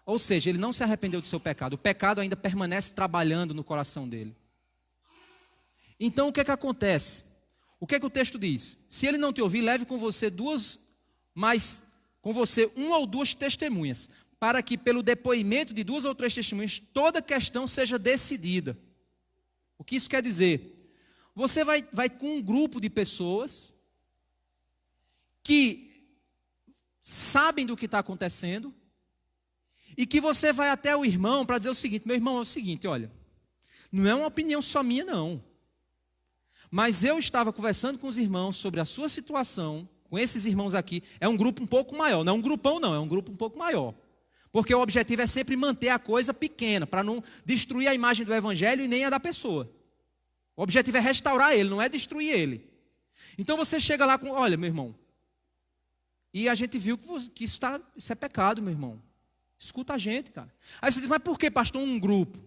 Ou seja, ele não se arrependeu do seu pecado, o pecado ainda permanece trabalhando no coração dele. Então o que é que acontece? O que é que o texto diz? Se ele não te ouvir, leve com você uma ou duas testemunhas, para que pelo depoimento de 2 ou 3 testemunhas, toda questão seja decidida. O que isso quer dizer? Você vai com um grupo de pessoas que sabem do que está acontecendo e que você vai até o irmão para dizer o seguinte, meu irmão, é o seguinte, olha, não é uma opinião só minha não, mas eu estava conversando com os irmãos sobre a sua situação, com esses irmãos aqui, é um grupo um pouco maior, não é um grupão não, é um grupo um pouco maior, porque o objetivo é sempre manter a coisa pequena, para não destruir a imagem do evangelho e nem a da pessoa. O objetivo é restaurar ele, não é destruir ele. Então você chega lá com, olha, meu irmão, e a gente viu que isso é pecado, meu irmão. Escuta a gente, cara. Aí você diz, mas por que, pastor, um grupo?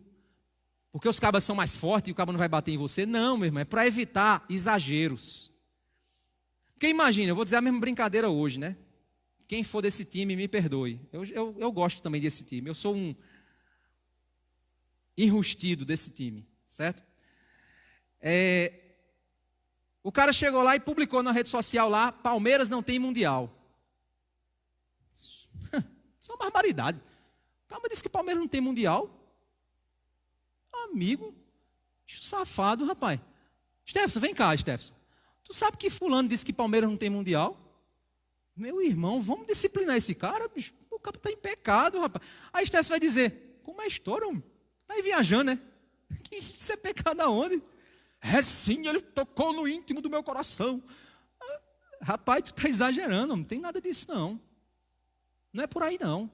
Porque os cabas são mais fortes e o cabo não vai bater em você? Não, meu irmão, é para evitar exageros. Porque imagina, eu vou dizer a mesma brincadeira hoje, né? Quem for desse time, me perdoe. Eu gosto também desse time. Eu sou um enrustido desse time, certo? O cara chegou lá e publicou na rede social lá, Palmeiras não tem mundial. Isso é uma barbaridade. O cara disse que Palmeiras não tem mundial. Amigo, safado, rapaz. Stefson, vem cá, Stefson. Tu sabe que fulano disse que Palmeiras não tem mundial? Meu irmão, vamos disciplinar esse cara, bicho. O cara está em pecado, rapaz. Aí Stefson vai dizer, como é a história, homem? Tá aí viajando, né? Que isso é pecado aonde? É sim, ele tocou no íntimo do meu coração. Rapaz, tu está exagerando, não tem nada disso não. Não é por aí não.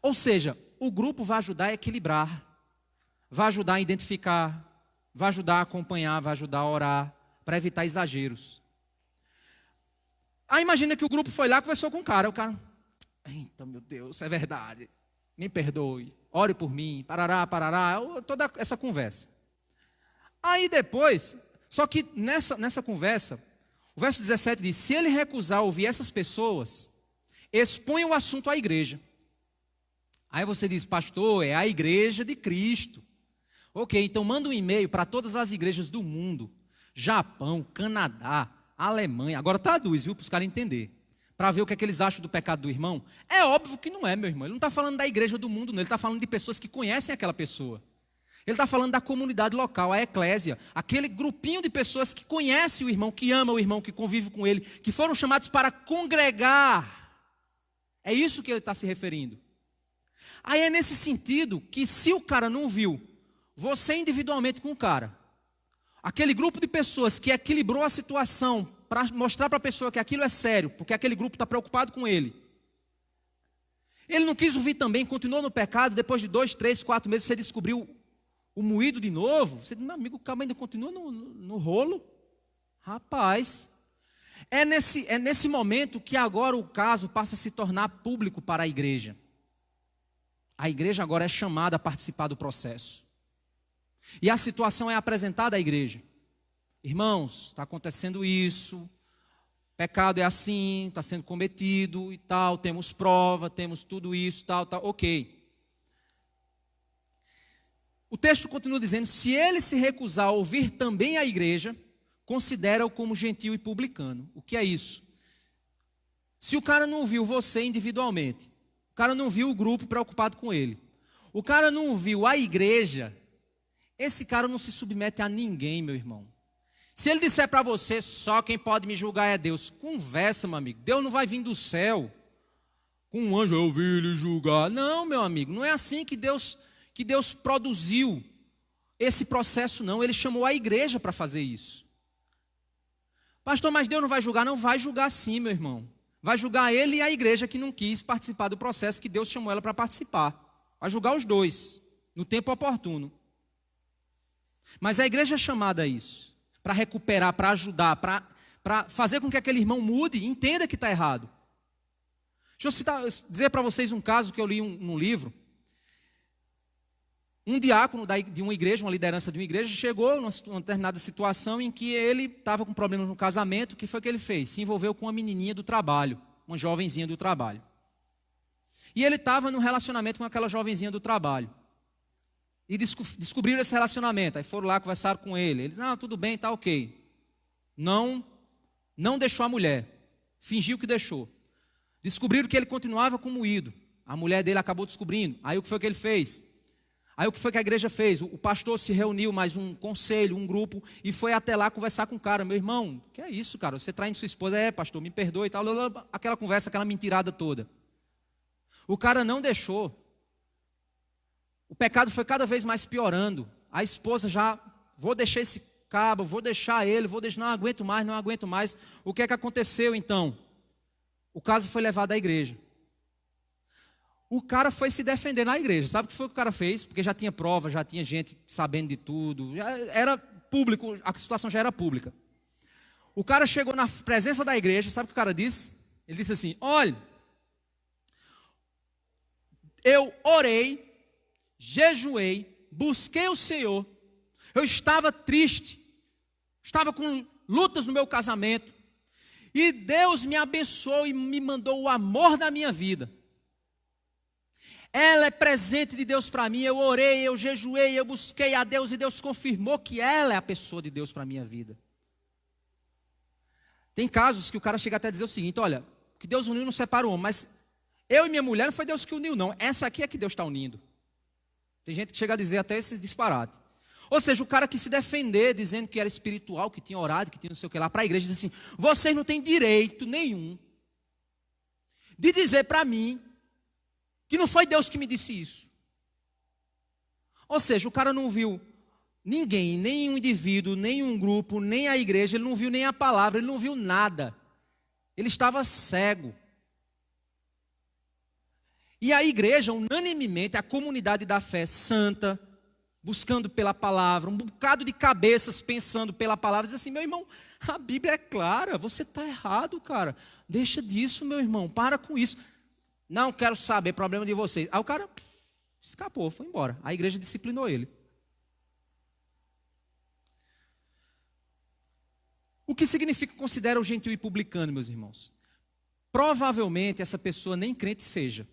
Ou seja, o grupo vai ajudar a equilibrar, vai ajudar a identificar, vai ajudar a acompanhar, vai ajudar a orar, para evitar exageros. Aí imagina que o grupo foi lá e conversou com o cara eita meu Deus, é verdade, me perdoe, ore por mim, parará, toda essa conversa. Aí depois, só que nessa conversa, o verso 17 diz, se ele recusar ouvir essas pessoas, expõe o assunto à igreja. Aí você diz, pastor, é a igreja de Cristo. Ok, então manda um e-mail para todas as igrejas do mundo, Japão, Canadá, Alemanha, agora traduz, viu, para os caras entenderem, para ver o que é que eles acham do pecado do irmão. É óbvio que não é, meu irmão, ele não está falando da igreja do mundo, não, ele está falando de pessoas que conhecem aquela pessoa. Ele está falando da comunidade local, a eclésia, aquele grupinho de pessoas que conhecem o irmão, que ama o irmão, que convive com ele, que foram chamados para congregar. É isso que ele está se referindo. Aí é nesse sentido que se o cara não viu você individualmente com o cara. Aquele grupo de pessoas que equilibrou a situação para mostrar para a pessoa que aquilo é sério, porque aquele grupo está preocupado com ele. Ele não quis ouvir também, continuou no pecado, depois de 2, 3, 4 meses você descobriu o moído de novo. Você diz, meu amigo, o cara ainda continua no rolo. Rapaz, é nesse momento que agora o caso passa a se tornar público para a igreja. A igreja agora é chamada a participar do processo. E a situação é apresentada à igreja. Irmãos, está acontecendo isso, pecado é assim, está sendo cometido e tal, temos prova, temos tudo isso, tal, ok. O texto continua dizendo, se ele se recusar a ouvir também a igreja, considera-o como gentio e publicano. O que é isso? Se o cara não viu você individualmente, o cara não viu o grupo preocupado com ele, o cara não viu a igreja, esse cara não se submete a ninguém, meu irmão. Se ele disser para você, só quem pode me julgar é Deus, conversa, meu amigo. Deus não vai vir do céu com um anjo, eu vim lhe julgar. Não, meu amigo, não é assim que Deus produziu esse processo, não. Ele chamou a igreja para fazer isso. Pastor, mas Deus não vai julgar? Não vai julgar sim, meu irmão. Vai julgar ele e a igreja que não quis participar do processo que Deus chamou ela para participar. Vai julgar os dois, no tempo oportuno. Mas a igreja é chamada a isso. Para recuperar, para ajudar, para fazer com que aquele irmão mude e entenda que está errado. Deixa eu dizer para vocês um caso que eu li num livro. Um diácono de uma igreja, uma liderança de uma igreja, chegou numa determinada situação em que ele estava com problemas no casamento. O que foi que ele fez? Se envolveu com uma menininha do trabalho, uma jovenzinha do trabalho. E ele estava num relacionamento com aquela jovenzinha do trabalho. E descobriram esse relacionamento. Aí foram lá, conversaram com ele. Eles, tudo bem, tá ok. Não deixou a mulher. Fingiu que deixou. Descobriram que ele continuava como moído. A mulher dele acabou descobrindo. Aí o que foi que ele fez? Aí o que foi que a igreja fez? O pastor se reuniu, mais um conselho, um grupo, e foi até lá conversar com o cara. Meu irmão, que é isso, cara? Você traindo sua esposa? É, pastor, me perdoe e tal. Aquela conversa, aquela mentirada toda. O cara não deixou. O pecado foi cada vez mais piorando. A esposa já, vou deixar esse cabo, vou deixar ele, não aguento mais. O que é que aconteceu então? O caso foi levado à igreja. O cara foi se defender na igreja. Sabe o que foi que o cara fez? Porque já tinha prova, já tinha gente sabendo de tudo. Já era público, a situação já era pública. O cara chegou na presença da igreja, sabe o que o cara disse? Ele disse assim, olha, eu orei, jejuei, busquei o Senhor, eu estava triste, estava com lutas no meu casamento, e Deus me abençoou e me mandou o amor da minha vida. Ela é presente de Deus para mim, eu orei, eu jejuei, eu busquei a Deus, e Deus confirmou que ela é a pessoa de Deus para a minha vida. Tem casos que o cara chega até a dizer o seguinte, olha, que Deus uniu não separa o homem, mas eu e minha mulher não foi Deus que uniu não, essa aqui é que Deus está unindo. Tem gente que chega a dizer até esse disparate. Ou seja, o cara que se defender dizendo que era espiritual, que tinha orado, que tinha não sei o que lá, para a igreja diz assim, vocês não têm direito nenhum de dizer para mim que não foi Deus que me disse isso. Ou seja, o cara não viu ninguém, nem um indivíduo, nem um grupo, nem a igreja, ele não viu nem a palavra, ele não viu nada. Ele estava cego. E a igreja, unanimemente, a comunidade da fé santa, buscando pela palavra, um bocado de cabeças pensando pela palavra, diz assim, meu irmão, a Bíblia é clara, você está errado, cara. Deixa disso, meu irmão, para com isso. Não quero saber, problema de vocês. Aí o cara escapou, foi embora. A igreja disciplinou ele. O que significa considera o gentil e publicano, meus irmãos? Provavelmente essa pessoa nem crente seja.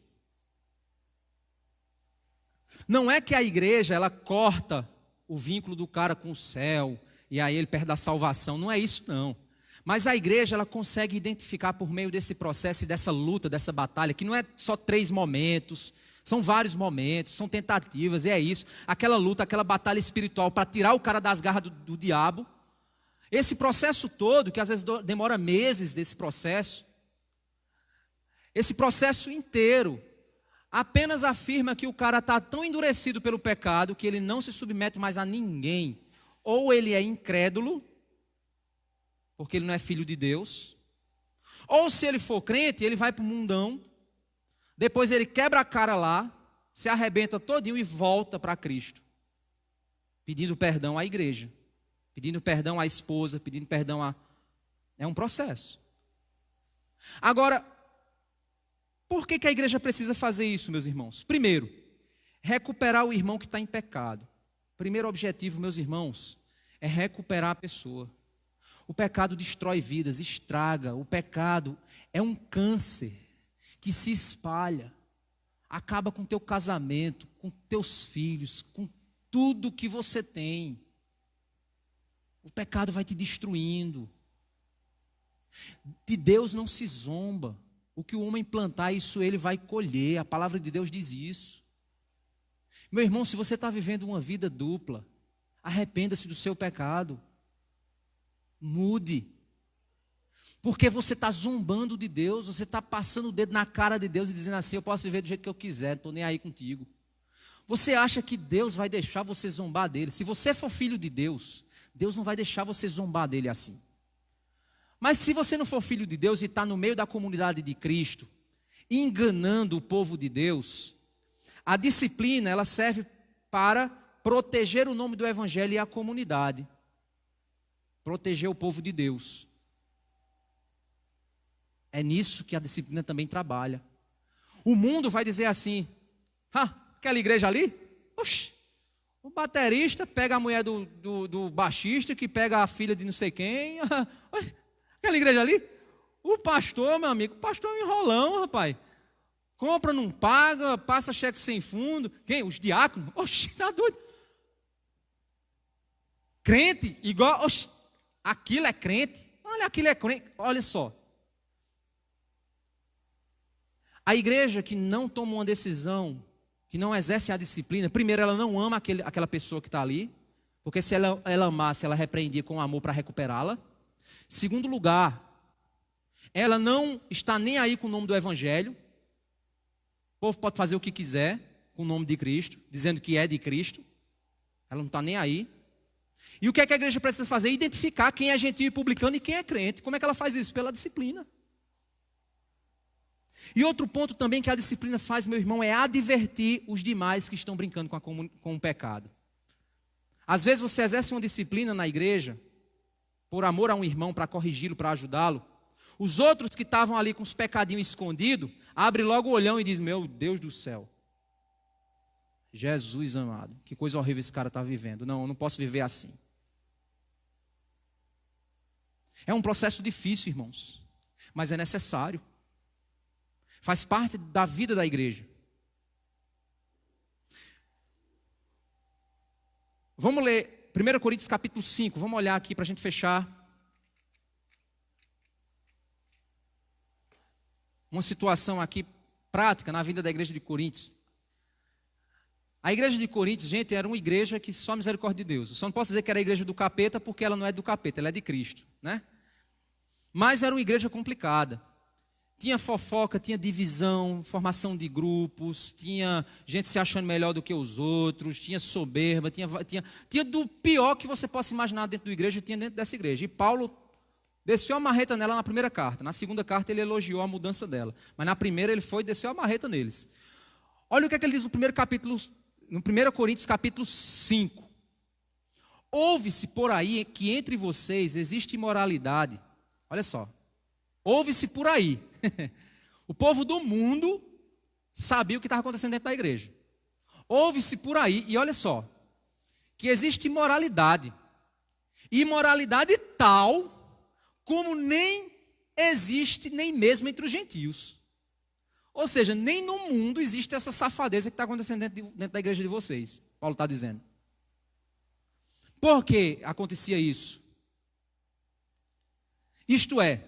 Não é que a igreja ela corta o vínculo do cara com o céu e aí ele perde a salvação, não é isso não. Mas a igreja ela consegue identificar por meio desse processo e dessa luta, dessa batalha, que não é só 3 momentos, são vários momentos, são tentativas, e é isso. Aquela luta, aquela batalha espiritual para tirar o cara das garras do diabo. Esse processo todo, que às vezes demora meses desse processo, esse processo inteiro, apenas afirma que o cara está tão endurecido pelo pecado que ele não se submete mais a ninguém. Ou ele é incrédulo, porque ele não é filho de Deus. Ou se ele for crente, ele vai para o mundão. Depois ele quebra a cara lá, se arrebenta todinho e volta para Cristo. Pedindo perdão à igreja. Pedindo perdão à esposa, pedindo perdão a... É um processo. Agora, por que a igreja precisa fazer isso, meus irmãos? Primeiro, recuperar o irmão que está em pecado. Primeiro objetivo, meus irmãos, é recuperar a pessoa. O pecado destrói vidas, estraga. O pecado é um câncer que se espalha. Acaba com o teu casamento, com teus filhos, com tudo que você tem. O pecado vai te destruindo. De Deus não se zomba. O que o homem plantar, isso ele vai colher. A palavra de Deus diz isso. Meu irmão, se você está vivendo uma vida dupla, arrependa-se do seu pecado. Mude. Porque você está zombando de Deus, você está passando o dedo na cara de Deus e dizendo assim, eu posso viver do jeito que eu quiser, não estou nem aí contigo. Você acha que Deus vai deixar você zombar dele? Se você for filho de Deus, Deus não vai deixar você zombar dele assim. Mas se você não for filho de Deus e está no meio da comunidade de Cristo, enganando o povo de Deus, a disciplina ela serve para proteger o nome do Evangelho e a comunidade. Proteger o povo de Deus. É nisso que a disciplina também trabalha. O mundo vai dizer assim, aquela igreja ali? Oxi, o baterista pega a mulher do baixista, que pega a filha de não sei quem. Aquela igreja ali? O pastor, meu amigo, o pastor é um enrolão, rapaz. Compra, não paga, passa cheque sem fundo. Quem? Os diáconos? Oxi, tá doido. Crente, igual, oxi, aquilo é crente. Olha, aquilo é crente. Olha só. A igreja que não toma uma decisão, que não exerce a disciplina, primeiro, ela não ama aquela pessoa que está ali, porque se ela amasse, ela repreendia com amor para recuperá-la. Segundo lugar, ela não está nem aí com o nome do Evangelho. O povo pode fazer o que quiser com o nome de Cristo, dizendo que é de Cristo. Ela não está nem aí. E o que é que a igreja precisa fazer? Identificar quem é gentil e publicano e quem é crente. Como é que ela faz isso? Pela disciplina. E outro ponto também que a disciplina faz, meu irmão, é advertir os demais que estão brincando com o pecado. Às vezes você exerce uma disciplina na igreja, por amor a um irmão, para corrigi-lo, para ajudá-lo. Os outros que estavam ali com os pecadinhos escondidos, abrem logo o olhão e dizem, meu Deus do céu. Jesus amado, que coisa horrível esse cara está vivendo. Não, eu não posso viver assim. É um processo difícil, irmãos, mas é necessário. Faz parte da vida da igreja. Vamos ler 1 Coríntios capítulo 5. Vamos olhar aqui para a gente fechar. Uma situação aqui prática na vida da igreja de Coríntios. A igreja de Coríntios, gente, era uma igreja que só misericórdia de Deus. Eu só não posso dizer que era a igreja do capeta, porque ela não é do capeta, ela é de Cristo, né? Mas era uma igreja complicada. Tinha fofoca, tinha divisão, formação de grupos, tinha gente se achando melhor do que os outros, tinha soberba, tinha do pior que você possa imaginar dentro da igreja, tinha dentro dessa igreja. E Paulo desceu a marreta nela na primeira carta. Na segunda carta ele elogiou a mudança dela. Mas na primeira ele foi e desceu a marreta neles. Olha o que é que ele diz no primeiro capítulo, no 1 Coríntios capítulo 5. Ouve-se por aí que entre vocês existe imoralidade. Olha só. Ouve-se por aí. O povo do mundo sabia o que estava acontecendo dentro da igreja. Ouve-se por aí, e olha só, que existe imoralidade. Imoralidade tal como nem existe nem mesmo entre os gentios. Ou seja, nem no mundo existe essa safadeza que está acontecendo dentro da igreja de vocês. Paulo está dizendo. Por que acontecia isso? Isto é,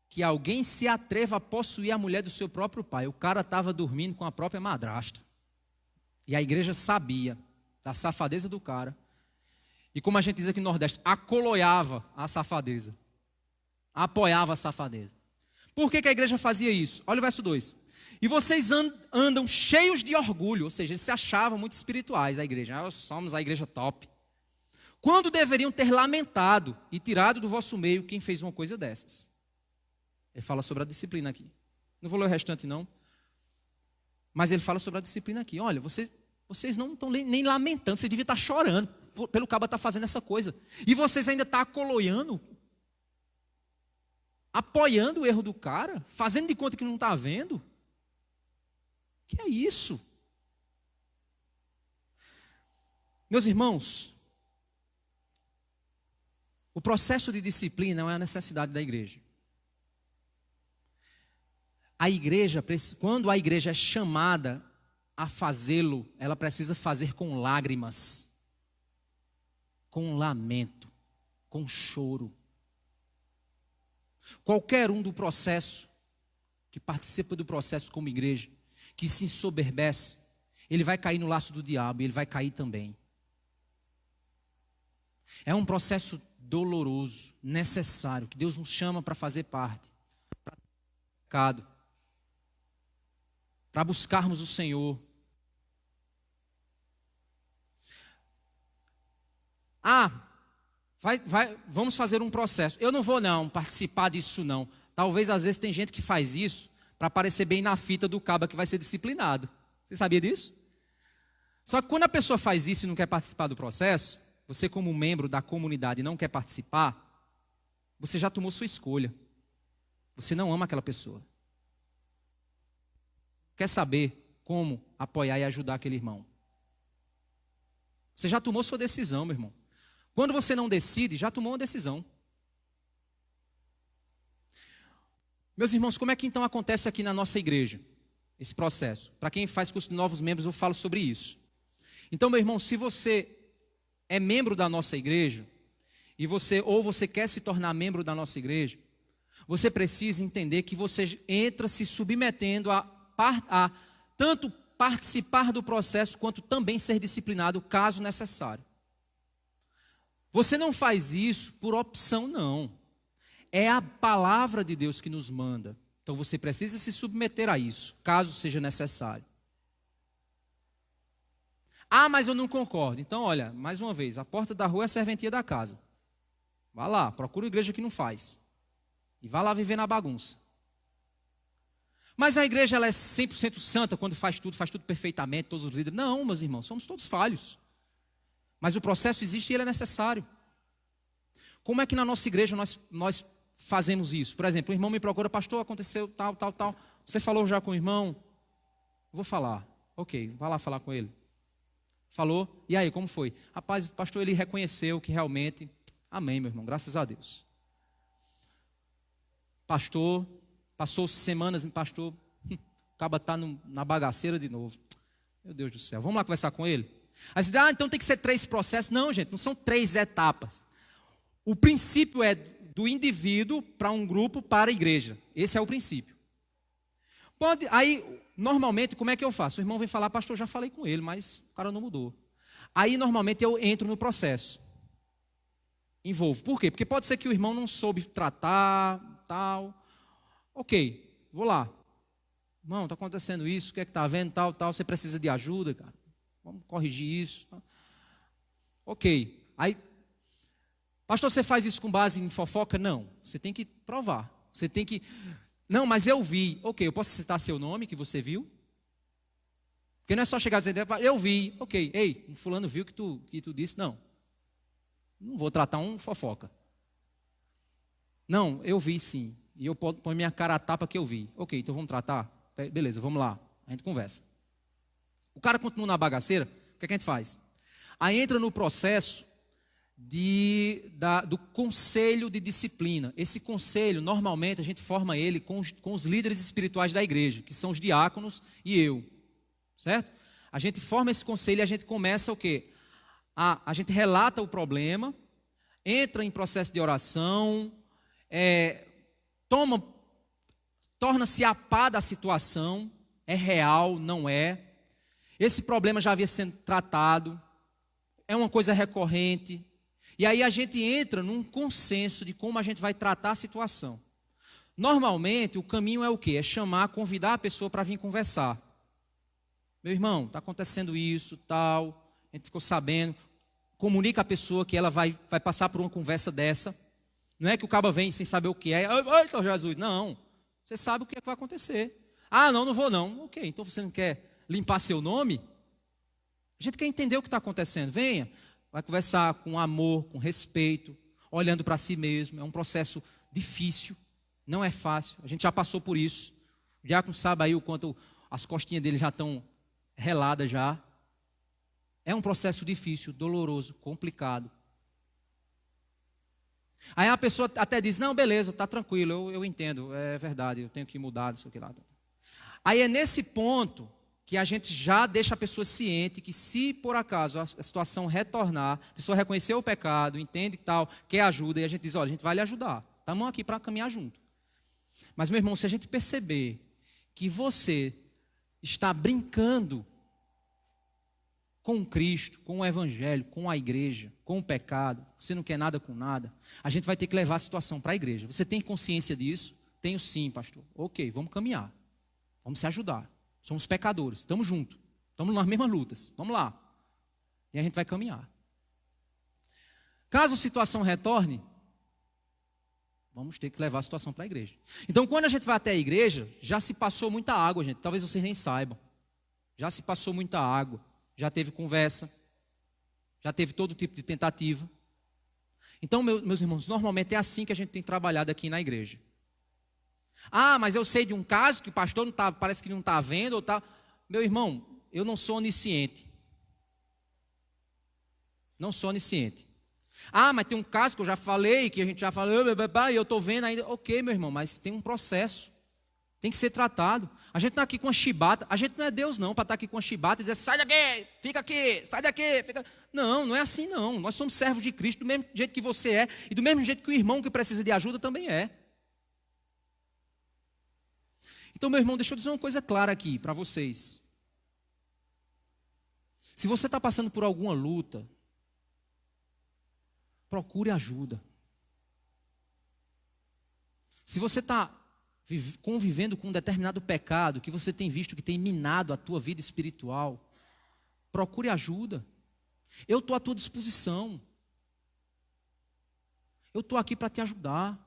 que alguém se atreva a possuir a mulher do seu próprio pai. O cara estava dormindo com a própria madrasta. E a igreja sabia da safadeza do cara. E como a gente diz aqui no Nordeste, acoloiava a safadeza. Apoiava a safadeza. Por que a igreja fazia isso? Olha o verso 2. E vocês andam cheios de orgulho, ou seja, eles se achavam muito espirituais, a igreja. Nós somos a igreja top. Quando deveriam ter lamentado e tirado do vosso meio quem fez uma coisa dessas. Ele fala sobre a disciplina aqui. Não vou ler o restante não. Mas ele fala sobre a disciplina aqui. Olha, vocês não estão nem lamentando, vocês deviam estar chorando pelo cabo estar fazendo essa coisa. E vocês ainda estão acoloiando, apoiando o erro do cara, fazendo de conta que não está vendo. Que é isso? Meus irmãos, o processo de disciplina não é a necessidade da igreja. A igreja, quando a igreja é chamada a fazê-lo, ela precisa fazer com lágrimas, com lamento, com choro. Qualquer um do processo, que participa do processo como igreja, que se ensoberbece, ele vai cair no laço do diabo e ele vai cair também. É um processo doloroso, necessário, que Deus nos chama para fazer parte, para buscarmos o Senhor. Vamos fazer um processo. Eu não vou não participar disso não. Talvez às vezes tem gente que faz isso para aparecer bem na fita do caba que vai ser disciplinado. Você sabia disso? Só que quando a pessoa faz isso e não quer participar do processo, você como membro da comunidade não quer participar, você já tomou sua escolha. Você não ama aquela pessoa. Quer saber como apoiar e ajudar aquele irmão? Você já tomou sua decisão, meu irmão. Quando você não decide, já tomou uma decisão. Meus irmãos, como é que então acontece aqui na nossa igreja, esse processo? Para quem faz curso de novos membros, eu falo sobre isso. Então, meu irmão, se você é membro da nossa igreja, ou você quer se tornar membro da nossa igreja, você precisa entender que você entra se submetendo a tanto participar do processo, quanto também ser disciplinado, caso necessário. Você não faz isso por opção, não. É a palavra de Deus que nos manda. Então você precisa se submeter a isso, caso seja necessário. Mas eu não concordo. Então, olha, mais uma vez, a porta da rua é a serventia da casa. Vá lá, procura uma igreja que não faz. E vá lá viver na bagunça. Mas a igreja ela é 100% santa quando faz tudo perfeitamente, todos os líderes. Não, meus irmãos, somos todos falhos. Mas o processo existe e ele é necessário. Como é que na nossa igreja nós fazemos isso? Por exemplo, o irmão me procura, pastor, aconteceu tal. Você falou já com o irmão? Vou falar. Ok, vá lá falar com ele. Falou, e aí, como foi? Rapaz, o pastor, ele reconheceu que realmente, amém, meu irmão, graças a Deus. Pastor, passou semanas, pastor, acaba tá na bagaceira de novo. Meu Deus do céu, vamos lá conversar com ele? Aí você diz, então tem que ser 3 processos. Não, gente, não são 3 etapas. O princípio é do indivíduo para um grupo, para a igreja. Esse é o princípio. Aí, normalmente, como é que eu faço? O irmão vem falar, pastor, já falei com ele, mas o cara não mudou. Aí, normalmente, eu entro no processo. Envolvo. Por quê? Porque pode ser que o irmão não soube tratar, tal. Ok, vou lá. Irmão, está acontecendo isso, o que é que está vendo, tal. Você precisa de ajuda, cara. Vamos corrigir isso. Ok. Aí, pastor, você faz isso com base em fofoca? Não. Você tem que provar. Você tem que... Não, mas eu vi. Ok, eu posso citar seu nome que você viu? Porque não é só chegar e dizer, eu vi. Ok, ei, um fulano viu que tu disse. Não. Não vou tratar um fofoca. Não, eu vi sim. E eu ponho minha cara a tapa que eu vi. Ok, então vamos tratar? Beleza, vamos lá. A gente conversa. O cara continua na bagaceira, o que é que a gente faz? Aí entra no processo do conselho de disciplina. Esse conselho, normalmente, a gente forma ele com os líderes espirituais da igreja, que são os diáconos e eu. Certo? A gente forma esse conselho e a gente começa o quê? A gente relata o problema, entra em processo de oração, torna-se a par da situação, é real, não é. Esse problema já havia sido tratado, é uma coisa recorrente. E aí a gente entra num consenso de como a gente vai tratar a situação. Normalmente, o caminho é o quê? É chamar, convidar a pessoa para vir conversar. Meu irmão, está acontecendo isso, tal, a gente ficou sabendo. Comunica a pessoa que ela vai passar por uma conversa dessa. Não é que o caba vem sem saber o que é. Ai, então Jesus, não. Você sabe o que é que vai acontecer. Ah, não vou não. Ok, então você não quer limpar seu nome? A gente quer entender o que está acontecendo. Venha, vai conversar com amor, com respeito, olhando para si mesmo. É um processo difícil, não é fácil. A gente já passou por isso. O diácono sabe aí o quanto as costinhas dele já estão reladas já. É um processo difícil, doloroso, complicado. Aí a pessoa até diz, não, beleza, está tranquilo, eu entendo, é verdade, eu tenho que mudar, não sei o que lá. Aí é nesse ponto que a gente já deixa a pessoa ciente que se por acaso a situação retornar, a pessoa reconheceu o pecado, entende que tal, quer ajuda, e a gente diz, olha, a gente vai lhe ajudar, estamos aqui para caminhar junto. Mas, meu irmão, se a gente perceber que você está brincando com Cristo, com o Evangelho, com a igreja, com o pecado, você não quer nada com nada, a gente vai ter que levar a situação para a igreja. Você tem consciência disso? Tenho sim, pastor. Ok, vamos caminhar, vamos se ajudar. Somos pecadores, estamos juntos, estamos nas mesmas lutas, vamos lá. E a gente vai caminhar. Caso a situação retorne, vamos ter que levar a situação para a igreja. Então, quando a gente vai até a igreja, já se passou muita água, gente. Talvez vocês nem saibam. Já se passou muita água. Já teve conversa. Já teve todo tipo de tentativa. Então, meus irmãos, normalmente é assim que a gente tem trabalhado aqui na igreja. Ah, mas eu sei de um caso que o pastor não tá, parece que não está vendo. Ou tá... Meu irmão, eu não sou onisciente. Não sou onisciente. Ah, mas tem um caso que eu já falei, que a gente já falou, e eu estou vendo ainda. Ok, meu irmão, mas tem um processo. Tem que ser tratado. A gente não está aqui com a chibata. A gente não é Deus não, para estar aqui com a chibata e dizer, sai daqui, fica aqui, sai daqui. Fica... Não, não é assim não. Nós somos servos de Cristo do mesmo jeito que você é. E do mesmo jeito que o irmão que precisa de ajuda também é. Então, meu irmão, deixa eu dizer uma coisa clara aqui para vocês. Se você está passando por alguma luta, procure ajuda. Se você está convivendo com um determinado pecado que você tem visto que tem minado a tua vida espiritual, procure ajuda. Eu estou à tua disposição. Eu estou aqui para te ajudar.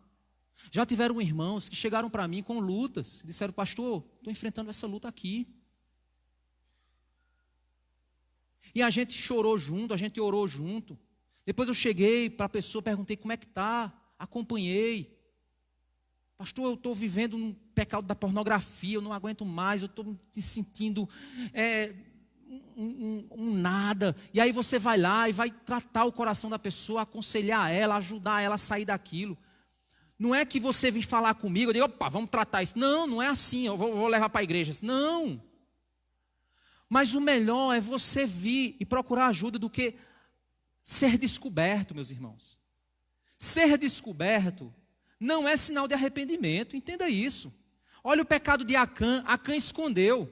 Já tiveram irmãos que chegaram para mim com lutas, disseram, pastor, estou enfrentando essa luta aqui. E a gente chorou junto, a gente orou junto. Depois eu cheguei para a pessoa, perguntei como é que está, acompanhei. Pastor, eu estou vivendo um pecado da pornografia, eu não aguento mais, eu estou me sentindo um nada. E aí você vai lá e vai tratar o coração da pessoa, aconselhar ela, ajudar ela a sair daquilo. Não é que você vem falar comigo, eu digo, opa, vamos tratar isso. Não, não é assim, eu vou levar para a igreja. Não. Mas o melhor é você vir e procurar ajuda do que ser descoberto, meus irmãos. Ser descoberto não é sinal de arrependimento, entenda isso. Olha o pecado de Acã, Acã escondeu.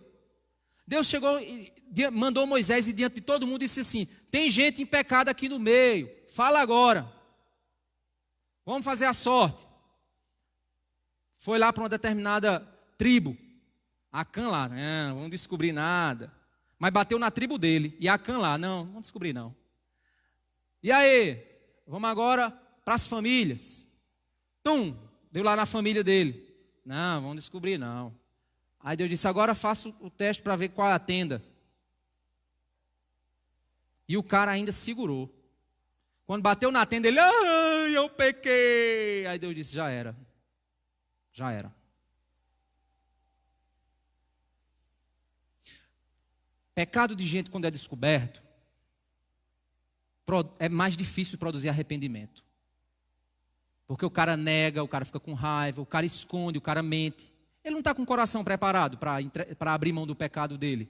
Deus chegou, mandou Moisés e diante de todo mundo disse assim, tem gente em pecado aqui no meio, fala agora. Vamos fazer a sorte. Foi lá para uma determinada tribo. Acã lá, não vamos descobrir nada. Mas bateu na tribo dele. E Acã lá, não vamos descobrir não. E aí, vamos agora para as famílias. Deu lá na família dele. Não, vamos descobrir não. Aí Deus disse, agora faça o teste para ver qual é a tenda. E o cara ainda segurou. Quando bateu na tenda, ele, ai, eu pequei. Aí Deus disse, já era. Já era. Pecado de gente quando é descoberto, é mais difícil produzir arrependimento. Porque o cara nega, o cara fica com raiva, o cara esconde, o cara mente. Ele não está com o coração preparado para abrir mão do pecado dele.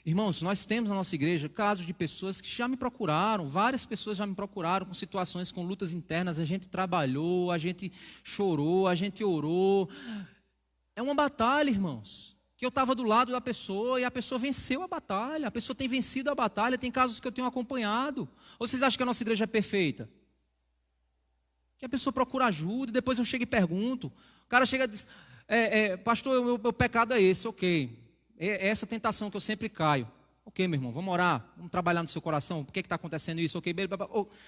Irmãos, nós temos na nossa igreja casos de pessoas que já me procuraram, várias pessoas já me procuraram com situações, com lutas internas. A gente trabalhou, a gente chorou, a gente orou. É uma batalha, irmãos. Que eu estava do lado da pessoa e a pessoa venceu a batalha. A pessoa tem vencido a batalha. Tem casos que eu tenho acompanhado. Ou vocês acham que a nossa igreja é perfeita? Que a pessoa procura ajuda e depois eu chego e pergunto. O cara chega e diz, pastor, o meu pecado é esse, ok. É essa tentação que eu sempre caio. Ok, meu irmão, vamos orar, vamos trabalhar no seu coração. Por que está acontecendo isso? Ok,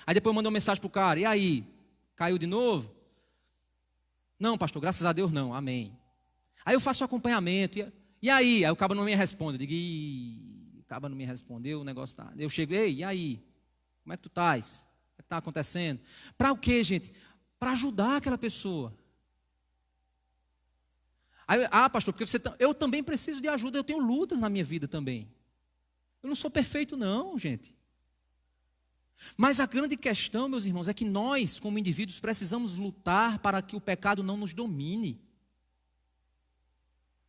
aí depois eu mando uma mensagem para o cara, e aí? Caiu de novo? Não, pastor, graças a Deus não, amém. Aí eu faço o acompanhamento, e aí? Aí o cara não me responde, eu digo, o cara não me respondeu, o negócio está... Eu chego, ei, e aí? Como é que tu estás? O que está acontecendo? Para o quê, gente? Para ajudar aquela pessoa. Aí, pastor, porque eu também preciso de ajuda, eu tenho lutas na minha vida também. Eu não sou perfeito não, gente. Mas a grande questão, meus irmãos, é que nós, como indivíduos, precisamos lutar para que o pecado não nos domine.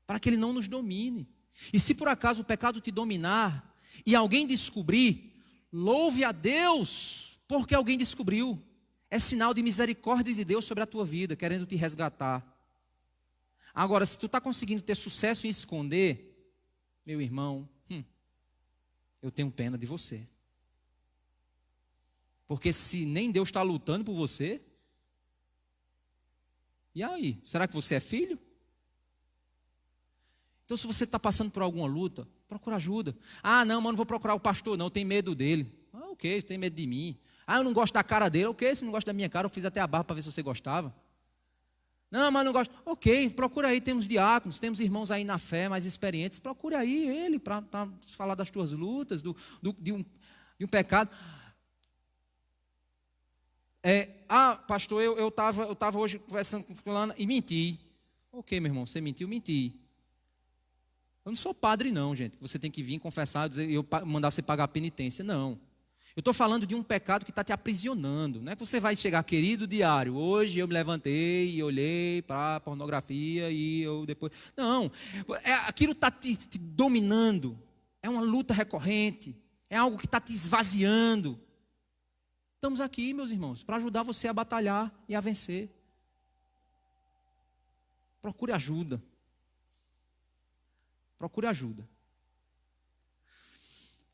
Para que ele não nos domine. E se por acaso o pecado te dominar e alguém descobrir, louve a Deus, porque alguém descobriu. É sinal de misericórdia de Deus sobre a tua vida, querendo te resgatar. Agora, se tu está conseguindo ter sucesso em esconder, meu irmão, eu tenho pena de você. Porque se nem Deus está lutando por você, e aí? Será que você é filho? Então, se você está passando por alguma luta, procura ajuda. Ah, não, mas não vou procurar o pastor, não, eu tenho medo dele. Ah, ok, tem medo de mim. Ah, eu não gosto da cara dele. Ok, se não gosta da minha cara, eu fiz até a barba para ver se você gostava. Não, mas não gosto. Ok, procura aí, temos diáconos, temos irmãos aí na fé mais experientes. Procura aí ele para falar das tuas lutas, de um pecado. Pastor, eu tava hoje conversando com fulano e menti. Ok, meu irmão, você mentiu, menti. Eu não sou padre não, gente. Você tem que vir confessar e eu mandar você pagar a penitência. Não. Eu estou falando de um pecado que está te aprisionando. Não é que você vai chegar, querido diário, hoje eu me levantei e olhei para a pornografia e eu depois... Não, aquilo está te dominando. É uma luta recorrente. É algo que está te esvaziando. Estamos aqui, meus irmãos, para ajudar você a batalhar e a vencer. Procure ajuda. Procure ajuda.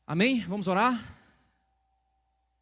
Amém? Vamos orar?